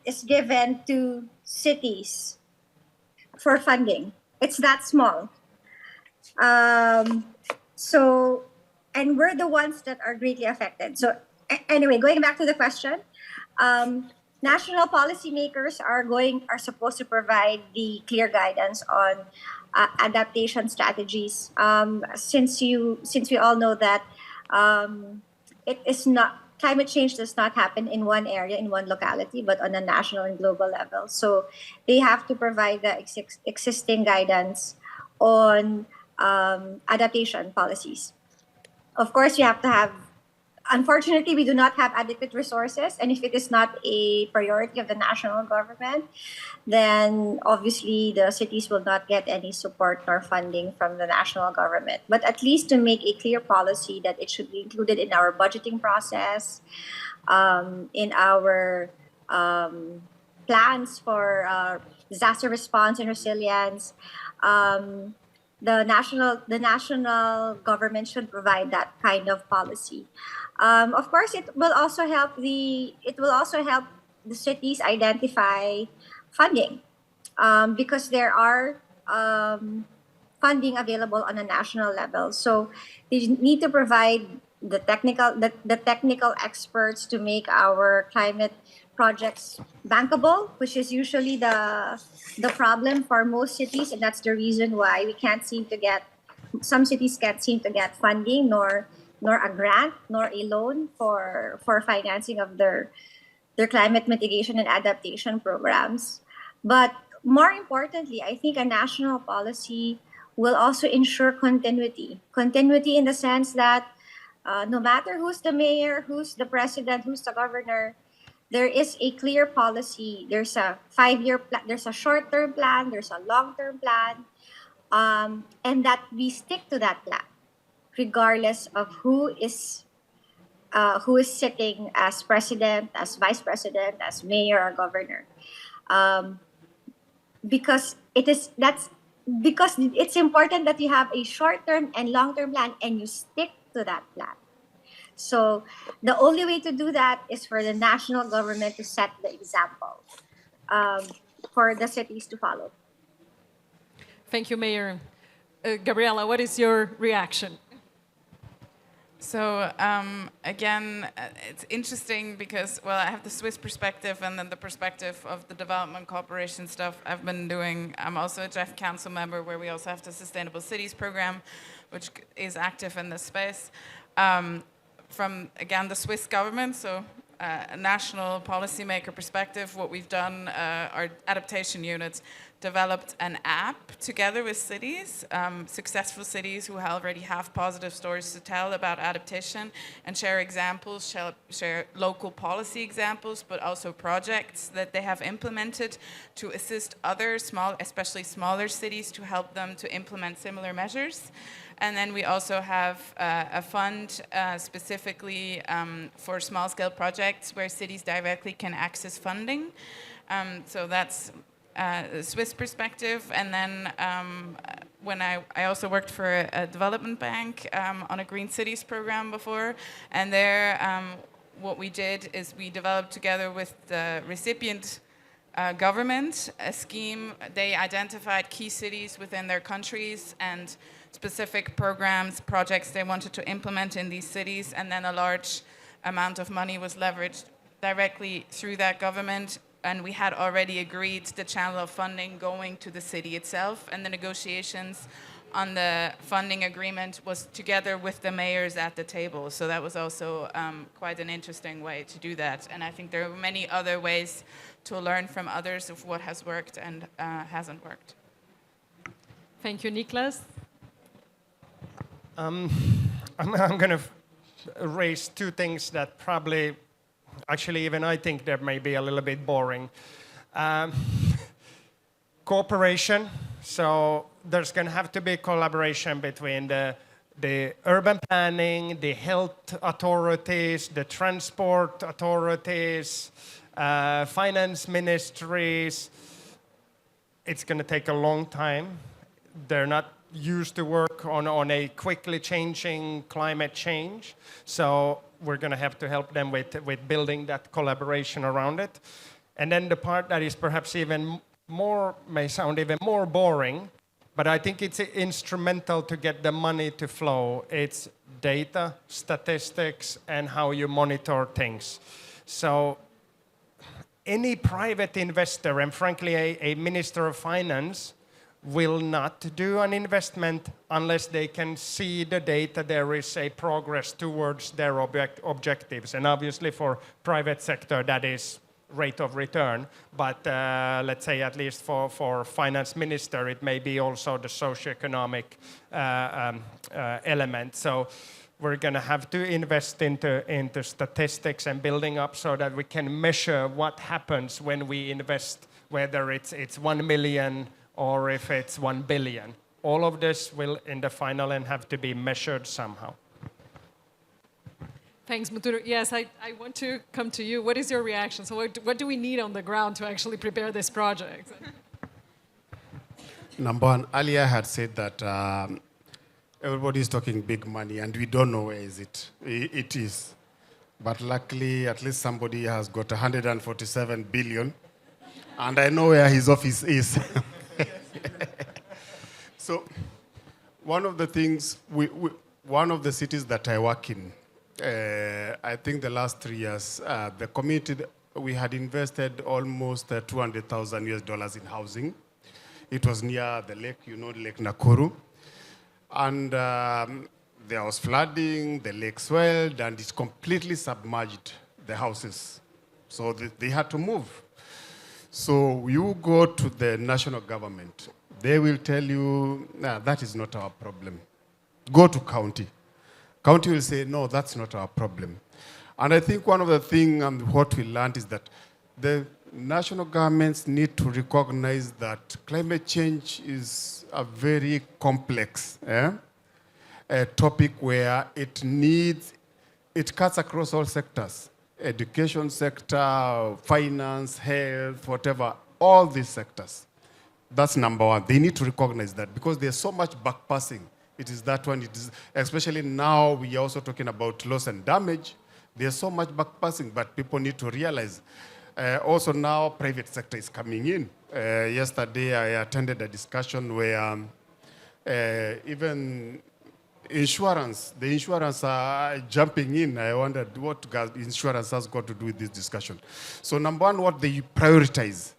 is given to cities for funding. It's that small. And we're the ones that are greatly affected. So anyway, going back to the question, national policymakers are supposed to provide the clear guidance on adaptation strategies. Since we all know that climate change does not happen in one area, in one locality, but on a national and global level. So they have to provide the existing guidance on adaptation policies. Of course, you have to have, unfortunately, we do not have adequate resources. And if it is not a priority of the national government, then obviously the cities will not get any support nor funding from the national government. But at least to make a clear policy that it should be included in our budgeting process, in our plans for disaster response and resilience, the national government should provide that kind of policy. Of course, it will also help the cities identify funding, because there are funding available on a national level. So they need to provide the technical experts to make our climate projects bankable, which is usually the problem for most cities, and that's the reason why some cities can't seem to get funding, nor a grant, nor a loan for financing of their climate mitigation and adaptation programs. But more importantly, I think a national policy will also ensure continuity in the sense that no matter who's the mayor, who's the president, who's the governor, there is a clear policy. There's a 5-year plan, there's a short-term plan, there's a long-term plan, and that we stick to that plan, regardless of who is sitting as president, as vice president, as mayor or governor, um, because it's important that you have a short-term and long-term plan and you stick to that plan. So the only way to do that is for the national government to set the example, for the cities to follow. Thank you, Mayor. Gabriela, what is your reaction? So again, it's interesting because, well, I have the Swiss perspective and then the perspective of the development cooperation stuff I've been doing. I'm also a JEF council member where we also have the Sustainable Cities program, which is active in this space. From, again, the Swiss government, so a national policymaker perspective, what we've done, our adaptation units developed an app together with cities, successful cities who already have positive stories to tell about adaptation, and share examples, share local policy examples, but also projects that they have implemented to assist other especially smaller cities to help them to implement similar measures. And then we also have a fund specifically for small-scale projects where cities directly can access funding. So that's the Swiss perspective. And then when I also worked for a development bank on a Green Cities program before. And there what we did is we developed together with the recipient government a scheme. They identified key cities within their countries and specific programs, projects they wanted to implement in these cities, and then a large amount of money was leveraged directly through that government, and we had already agreed the channel of funding going to the city itself, and the negotiations on the funding agreement was together with the mayors at the table. So that was also quite an interesting way to do that, and I think there are many other ways to learn from others of what has worked and hasn't worked. Thank you, Niklas. I'm going to raise two things that probably, actually even I think they may be a little bit boring. Cooperation, so there's going to have to be collaboration between the urban planning, the health authorities, the transport authorities, finance ministries. It's going to take a long time. They're not used to work on a quickly changing climate change. So we're going to have to help them with building that collaboration around it. And then the part that is perhaps even more, may sound even more boring, but I think it's instrumental to get the money to flow. It's data, statistics, and how you monitor things. So any private investor, and frankly a minister of finance, will not do an investment unless they can see the data there is a progress towards their objectives. And obviously for private sector that is rate of return, but let's say at least for finance minister it may be also the socioeconomic element. So we're going to have to invest into statistics and building up so that we can measure what happens when we invest, whether it's 1 million or if it's 1 billion. All of this will, in the final end, have to be measured somehow. Thanks, Muturu. Yes, I want to come to you. What is your reaction? So what do we need on the ground to actually prepare this project? Number one, earlier I had said that everybody is talking big money, and we don't know where is it. It is. But luckily, at least somebody has got 147 billion, and I know where his office is. So one of the things, one of the cities that I work in, I think the last 3 years, the community, we had invested almost $200,000 in housing. It was near the lake, Lake Nakuru. And there was flooding, the lake swelled, and it completely submerged the houses. So they had to move. So you go to the national government, they will tell you, nah, that is not our problem. Go to county. County will say, no, that's not our problem. And I think one of the things what we learned is that the national governments need to recognize that climate change is a very complex a topic where it cuts across all sectors, education sector, finance, health, whatever, all these sectors. That's number one. They need to recognize that because there's so much backpassing. It is that one. It is, especially now we are also talking about loss and damage. There's so much backpassing, but people need to realize. Also now private sector is coming in. Yesterday I attended a discussion where even the insurance are jumping in. I wondered what insurance has got to do with this discussion. So number one, what they prioritize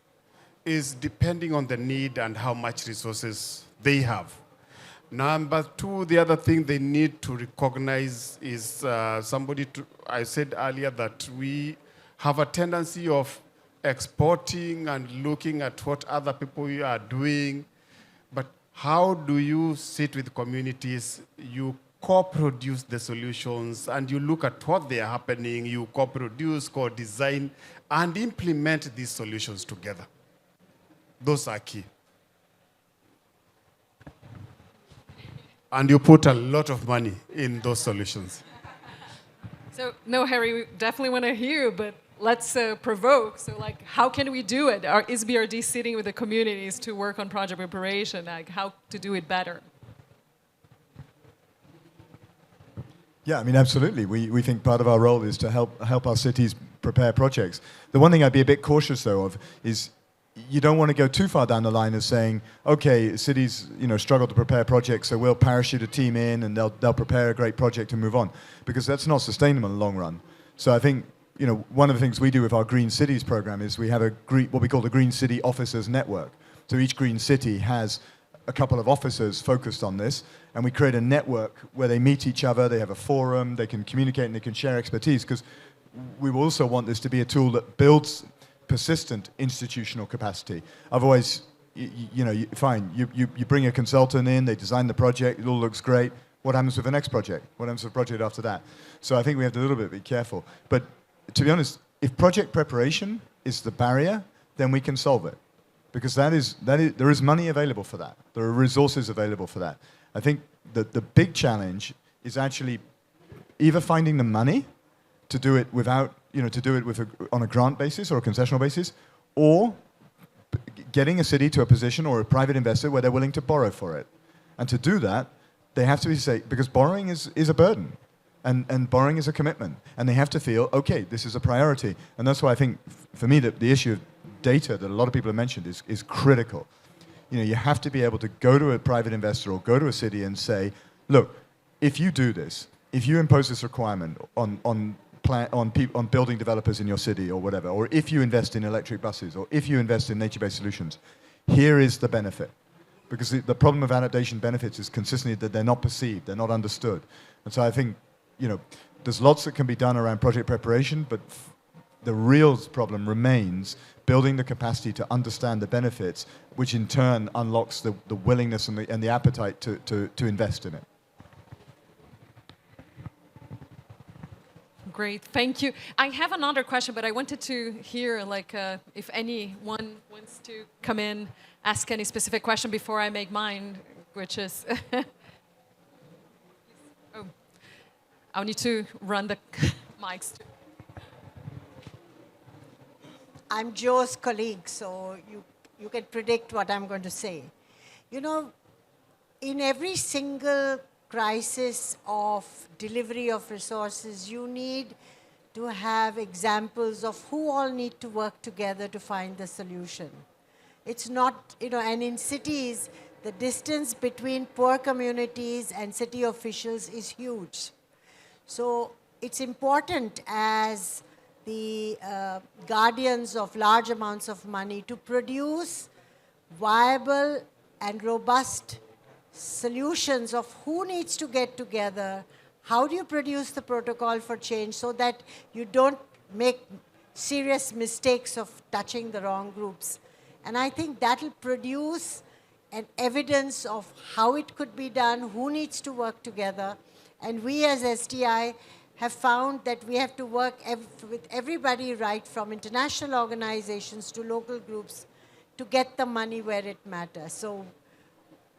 is depending on the need and how much resources they have. Number two, the other thing they need to recognize is I said earlier that we have a tendency of exporting and looking at what other people are doing. But how do you sit with communities? You co-produce the solutions and you look at what they are happening, you co-produce, co-design, and implement these solutions together. Those are key. And you put a lot of money in those solutions. So, no, Harry, we definitely want to hear, but let's provoke. So, like, how can we do it? Is BRD sitting with the communities to work on project preparation? Like, how to do it better? Yeah, I mean, absolutely. We think part of our role is to help our cities prepare projects. The one thing I'd be a bit cautious, though, of is you don't want to go too far down the line of saying, okay, cities, struggle to prepare projects, so we'll parachute a team in and they'll prepare a great project and move on, because that's not sustainable in the long run. So I think, one of the things we do with our Green Cities program is we have what we call the Green City Officers Network. So each green city has a couple of officers focused on this, and we create a network where they meet each other, they have a forum, they can communicate and they can share expertise, because we also want this to be a tool that builds persistent institutional capacity. Otherwise, fine, you bring a consultant in, they design the project, it all looks great. What happens with the next project? What happens with the project after that? So I think we have to a little bit be careful. But to be honest, if project preparation is the barrier, then we can solve it. Because there is money available for that. There are resources available for that. I think that the big challenge is actually either finding the money to do it without, to do it on a grant basis or a concessional basis, or getting a city to a position or a private investor where they're willing to borrow for it. And to do that, they have to be safe, because borrowing is a burden, and borrowing is a commitment. And they have to feel, okay, this is a priority. And that's why I think, for me, the issue of data that a lot of people have mentioned is critical. You have to be able to go to a private investor or go to a city and say, look, if you do this, if you impose this requirement on building developers in your city or whatever, or if you invest in electric buses, or if you invest in nature-based solutions, here is the benefit. Because the problem of adaptation benefits is consistently that they're not perceived, they're not understood. And so I think, there's lots that can be done around project preparation, but the real problem remains building the capacity to understand the benefits, which in turn unlocks the willingness and the appetite to invest in it. Great, thank you. I have another question, but I wanted to hear, if anyone wants to come in, ask any specific question before I make mine, which is... Oh, I'll need to run the mics too. I'm Joe's colleague, so you can predict what I'm going to say. In every single crisis of delivery of resources, you need to have examples of who all need to work together to find the solution. It's not, and in cities, the distance between poor communities and city officials is huge. So it's important as the guardians of large amounts of money to produce viable and robust solutions of who needs to get together, how do you produce the protocol for change so that you don't make serious mistakes of touching the wrong groups. And I think that will produce an evidence of how it could be done, who needs to work together. And we as STI have found that we have to work with everybody, right from international organizations to local groups, to get the money where it matters. So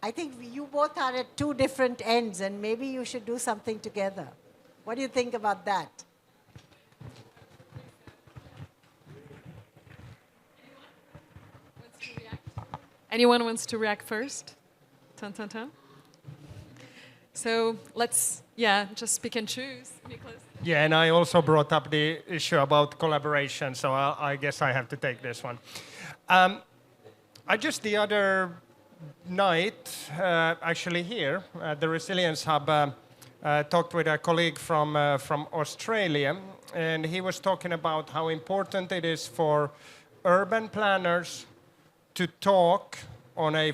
I think you both are at two different ends, and maybe you should do something together. What do you think about that? Anyone wants to react first? Tan, tan, tan. So let's, just pick and choose. Nicholas? Yeah, and I also brought up the issue about collaboration, so I guess I have to take this one. I just the other night, actually here at the Resilience Hub, talked with a colleague from Australia, and he was talking about how important it is for urban planners to talk on a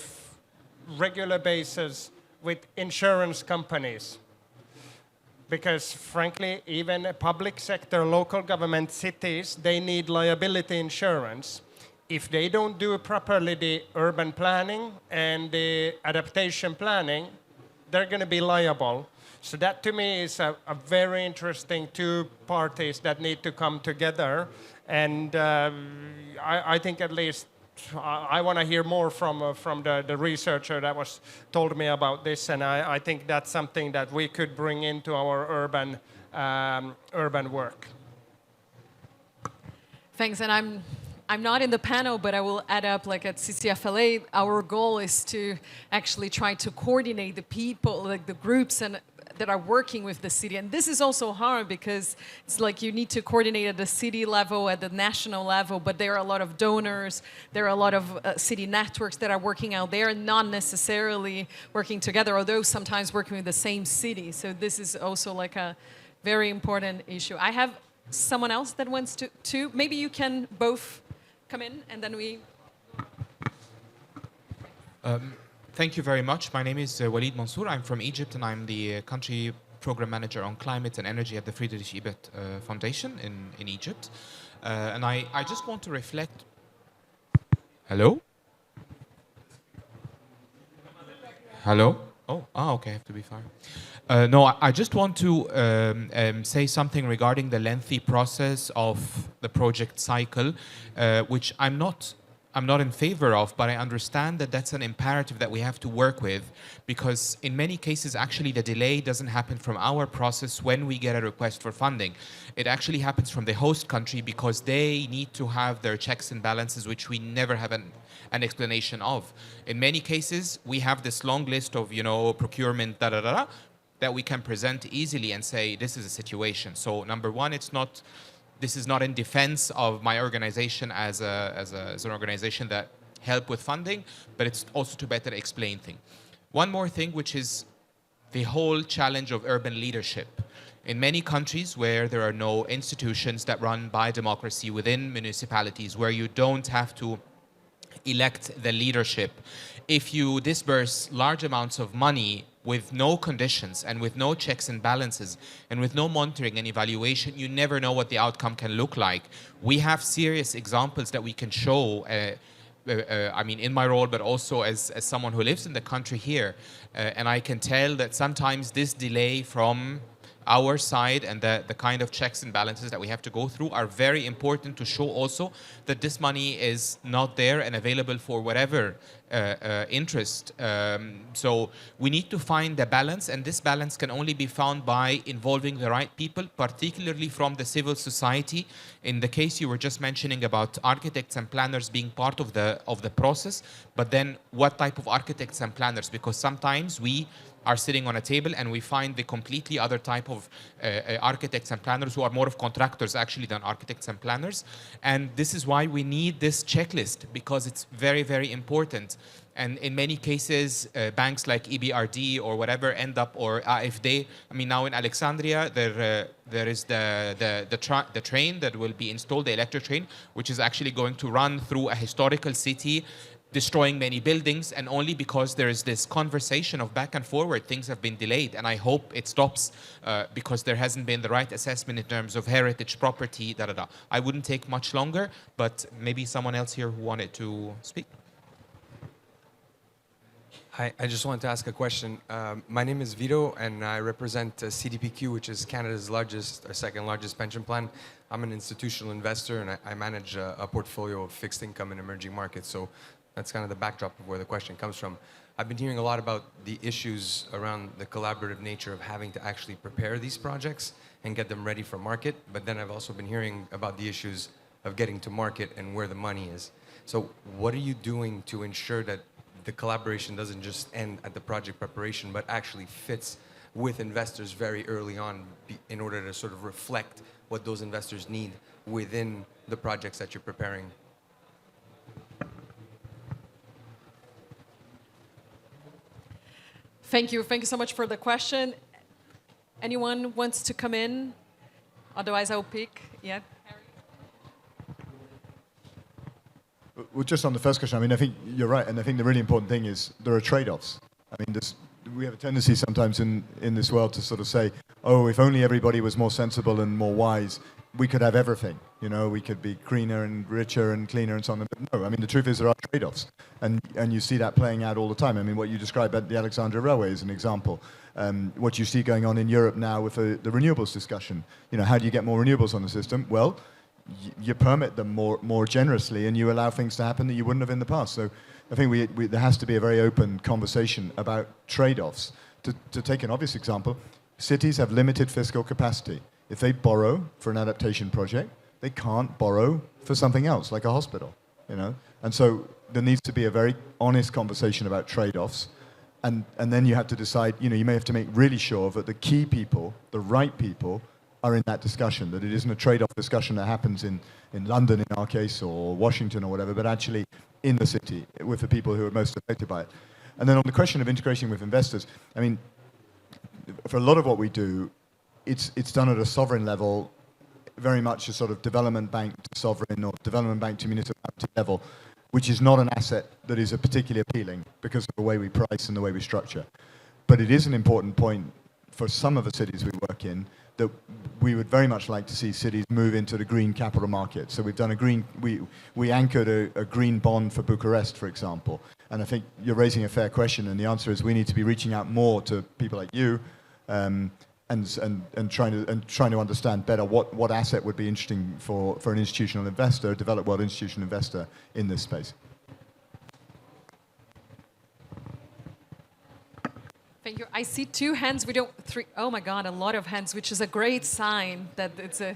regular basis with insurance companies. Because frankly, even a public sector, local government, cities, they need liability insurance. If they don't do properly the urban planning and the adaptation planning, they're going to be liable. So that to me is a very interesting two parties that need to come together. And I think at least I want to hear more from the researcher that was told me about this, and I think that's something that we could bring into our urban work. Thanks, and I'm not in the panel, but I will add up, like at CCFLA, our goal is to actually try to coordinate the people, like the groups and that are working with the city. And this is also hard because it's like you need to coordinate at the city level, at the national level, but there are a lot of donors, there are a lot of city networks that are working out there, not necessarily working together, although sometimes working with the same city. So this is also like a very important issue. I have someone else that wants to maybe you can both come in and then we... Thank you very much. My name is Walid Mansour. I'm from Egypt, and I'm the country program manager on climate and energy at the Friedrich Ebert Foundation in Egypt. And I just want to reflect... Hello? Hello? Oh, okay, I have to be far. No, I just want to say something regarding the lengthy process of the project cycle, which I'm not in favor of, but I understand that that's an imperative that we have to work with, because in many cases, actually, the delay doesn't happen from our process when we get a request for funding. It actually happens from the host country because they need to have their checks and balances, which we never have an explanation of. In many cases, we have this long list of, procurement, that we can present easily and say, this is a situation. So number one, this is not in defense of my organization as an organization that help with funding, but it's also to better explain things. One more thing, which is the whole challenge of urban leadership. In many countries where there are no institutions that run by democracy within municipalities, where you don't have to elect the leadership, if you disburse large amounts of money with no conditions and with no checks and balances and with no monitoring and evaluation, you never know what the outcome can look like. We have serious examples that we can show, in my role, but also as someone who lives in the country here. And I can tell that sometimes this delay from our side and the kind of checks and balances that we have to go through are very important to show also that this money is not there and available for whatever interest. So we need to find the balance, and this balance can only be found by involving the right people, particularly from the civil society. In the case you were just mentioning about architects and planners being part of the process, but then what type of architects and planners? Because sometimes we are sitting on a table and we find the completely other type of architects and planners who are more of contractors actually than architects and planners. And this is why we need this checklist, because it's very, very important. And in many cases, banks like EBRD or whatever end up, or AFD, now in Alexandria, there is the train that will be installed, the electric train, which is actually going to run through a historical city, destroying many buildings, and only because there is this conversation of back and forward, things have been delayed, and I hope it stops because there hasn't been the right assessment in terms of heritage, property, I wouldn't take much longer, but maybe someone else here who wanted to speak. Hi, I just wanted to ask a question. My name is Vito, and I represent CDPQ, which is Canada's largest, or second largest pension plan. I'm an institutional investor, and I manage a portfolio of fixed income in emerging markets. So that's kind of the backdrop of where the question comes from. I've been hearing a lot about the issues around the collaborative nature of having to actually prepare these projects and get them ready for market. But then I've also been hearing about the issues of getting to market and where the money is. So what are you doing to ensure that the collaboration doesn't just end at the project preparation, but actually fits with investors very early on in order to sort of reflect what those investors need within the projects that you're preparing? Thank you. Thank you so much for the question. Anyone wants to come in? Otherwise, I'll pick. Yeah. Well, just on the first question, I mean, I think you're right, and I think the really important thing is there are trade-offs. I mean, we have a tendency sometimes in this world to sort of say, oh, if only everybody was more sensible and more wise, we could have everything. You know, we could be greener and richer and cleaner and so on. But no, I mean, the truth is there are trade-offs, and you see that playing out all the time. I mean, what you described at the Alexandria Railway is an example. What you see going on in Europe now with the renewables discussion. You know, how do you get more renewables on the system? Well, you permit them more generously, and you allow things to happen that you wouldn't have in the past. So I think there has to be a very open conversation about trade-offs. To take an obvious example, cities have limited fiscal capacity. If they borrow for an adaptation project, they can't borrow for something else, like a hospital, you know? And so there needs to be a very honest conversation about trade-offs. And then you have to decide, you know, you may have to make really sure that the key people, the right people, are in that discussion, that it isn't a trade-off discussion that happens in London, in our case, or Washington or whatever, but actually in the city with the people who are most affected by it. And then on the question of integration with investors, I mean, for a lot of what we do, it's done at a sovereign level, very much a sort of development bank to sovereign or development bank to municipality level, which is not an asset that is particularly appealing because of the way we price and the way we structure. But it is an important point for some of the cities we work in that we would very much like to see cities move into the green capital market. So we've done we anchored a green bond for Bucharest, for example. And I think you're raising a fair question, and the answer is we need to be reaching out more to people like you, and trying to understand better what asset would be interesting for an institutional investor, a developed world institutional investor in this space. Thank you. I see 2 hands. We don't, 3. Oh my God, a lot of hands, which is a great sign that it's a.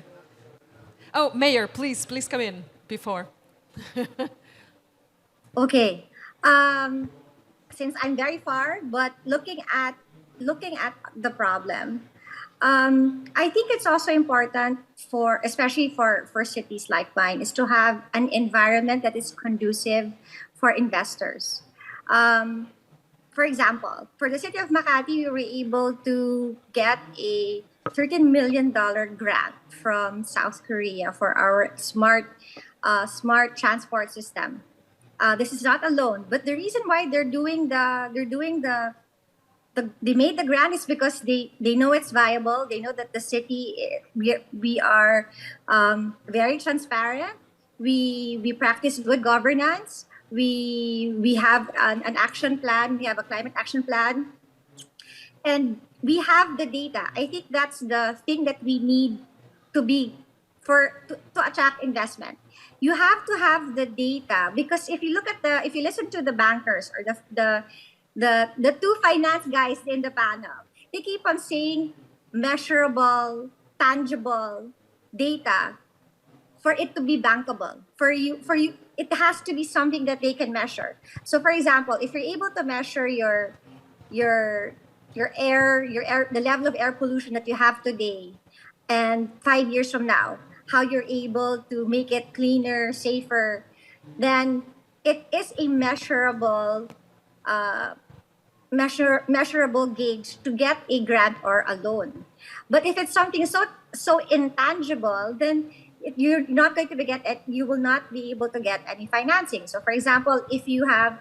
Oh, Mayor, please come in before. Okay. Since I'm very far, but looking at the problem, I think it's also important especially for cities like mine, is to have an environment that is conducive for investors. For example, for the city of Makati, we were able to get a $13 million grant from South Korea for our smart transport system. This is not a loan, but the reason why they made the grant is because they know it's viable. They know that the city, we are very transparent. We practice good governance. We have an action plan. We have a climate action plan, and we have the data. I think that's the thing that we need to attract investment. You have to have the data, because if you listen to the bankers or the 2 finance guys in the panel, they keep on saying measurable, tangible data for it to be bankable. For you, it has to be something that they can measure. So, for example, if you're able to measure your air, the level of air pollution that you have today, and 5 years from now, how you're able to make it cleaner, safer, then it is a measurable gauge to get a grant or a loan. But if it's something so intangible, then you're not going to you will not be able to get any financing. So, for example, if you have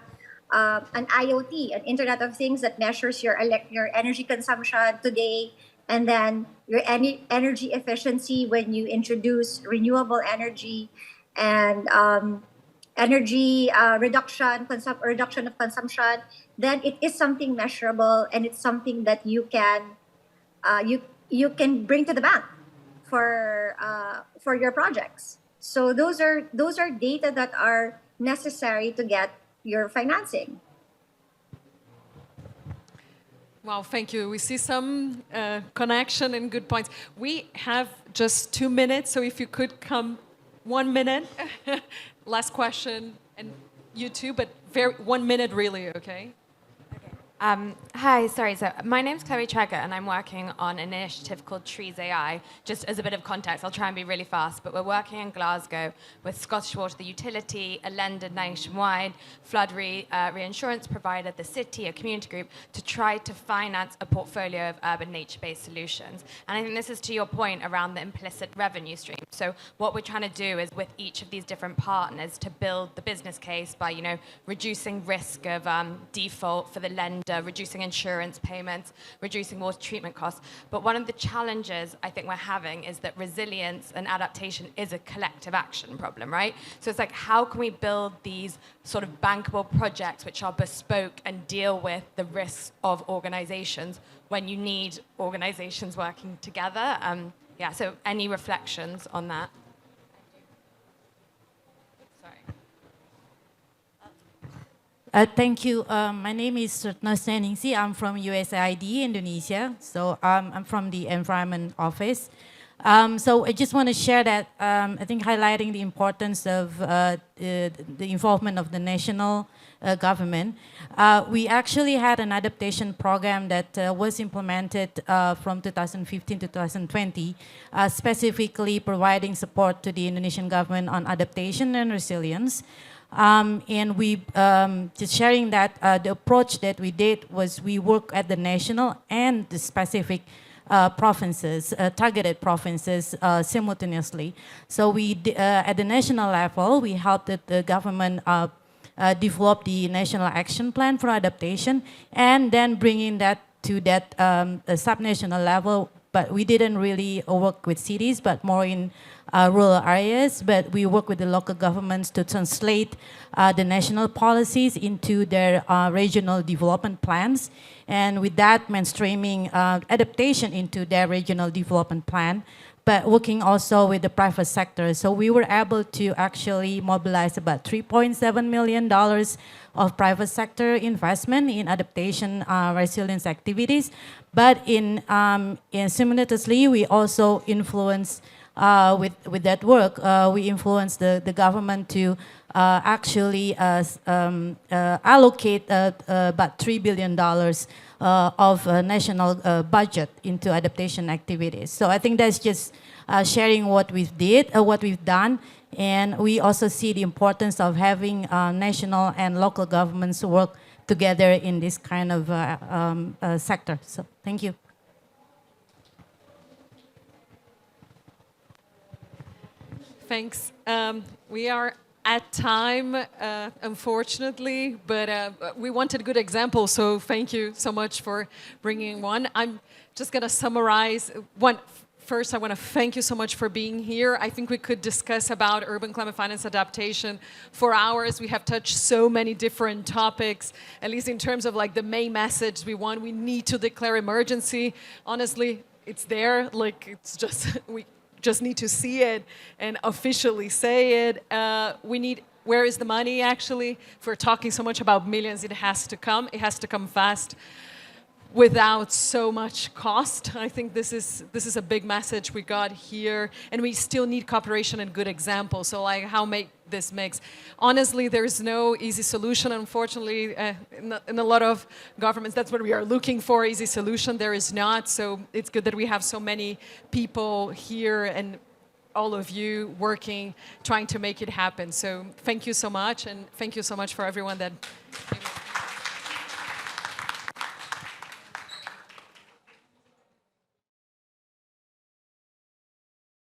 an IoT, an Internet of Things that measures your energy consumption today, and then your energy efficiency when you introduce renewable energy, and energy reduction of consumption, then it is something measurable, and it's something that you can bring to the bank for your projects. So those are data that are necessary to get your financing. Wow, thank you. We see some connection and good points. We have just 2 minutes, so if you could come 1 minute. Last question, and you too, but 1 minute really, okay? Hi, sorry. So my name's Chloe Traeger, and I'm working on an initiative called Trees AI. Just as a bit of context, I'll try and be really fast, but we're working in Glasgow with Scottish Water, the utility, a lender nationwide, flood reinsurance provider, the city, a community group, to try to finance a portfolio of urban nature-based solutions. And I think this is to your point around the implicit revenue stream. So what we're trying to do is with each of these different partners to build the business case by, reducing risk of default for the lender, reducing insurance payments, reducing water treatment costs. But one of the challenges I think we're having is that resilience and adaptation is a collective action problem, right? So it's like, how can we build these sort of bankable projects which are bespoke and deal with the risks of organizations when you need organizations working together? So any reflections on that? Thank you. My name is Sutna Seningsi. I'm from USAID, Indonesia. So I'm from the Environment Office. So I just want to share that I think highlighting the importance of the involvement of the national government. We actually had an adaptation program that was implemented from 2015 to 2020, specifically providing support to the Indonesian government on adaptation and resilience. And we just sharing that the approach that we did was we work at the national and the specific provinces, targeted provinces simultaneously. So we at the national level, we helped the government develop the national action plan for adaptation, and then bringing that to that subnational level. But we didn't really work with cities, but more in rural areas. But we work with the local governments to translate the national policies into their regional development plans. And with that, mainstreaming adaptation into their regional development plan, but working also with the private sector. So we were able to actually mobilize about $3.7 million of private sector investment in adaptation resilience activities. But in simultaneously, we also influence with that work, we influence the government to actually allocate about $3 billion of national budget into adaptation activities. So I think that's just sharing what we've done. And we also see the importance of having national and local governments work together in this kind of sector. So thank you. Thanks. We are at time, unfortunately, but we wanted a good example, so thank you so much for bringing one. I'm just going to summarize one. First, I want to thank you so much for being here. I think we could discuss about urban climate finance adaptation for hours. We have touched so many different topics, at least in terms of like the main message we want. We need to declare emergency. Honestly, it's there. Like, it's just, we just need to see it and officially say it. We need, where is the money actually? If we're talking so much about millions, it has to come. It has to come fast, without so much cost. I think this is a big message we got here, and we still need cooperation and good examples. So like how make this mix. Honestly, there's no easy solution, unfortunately. In a lot of governments, that's what we are looking for, easy solution. There is not, so it's good that we have so many people here and all of you working, trying to make it happen. So thank you so much, and thank you so much for everyone that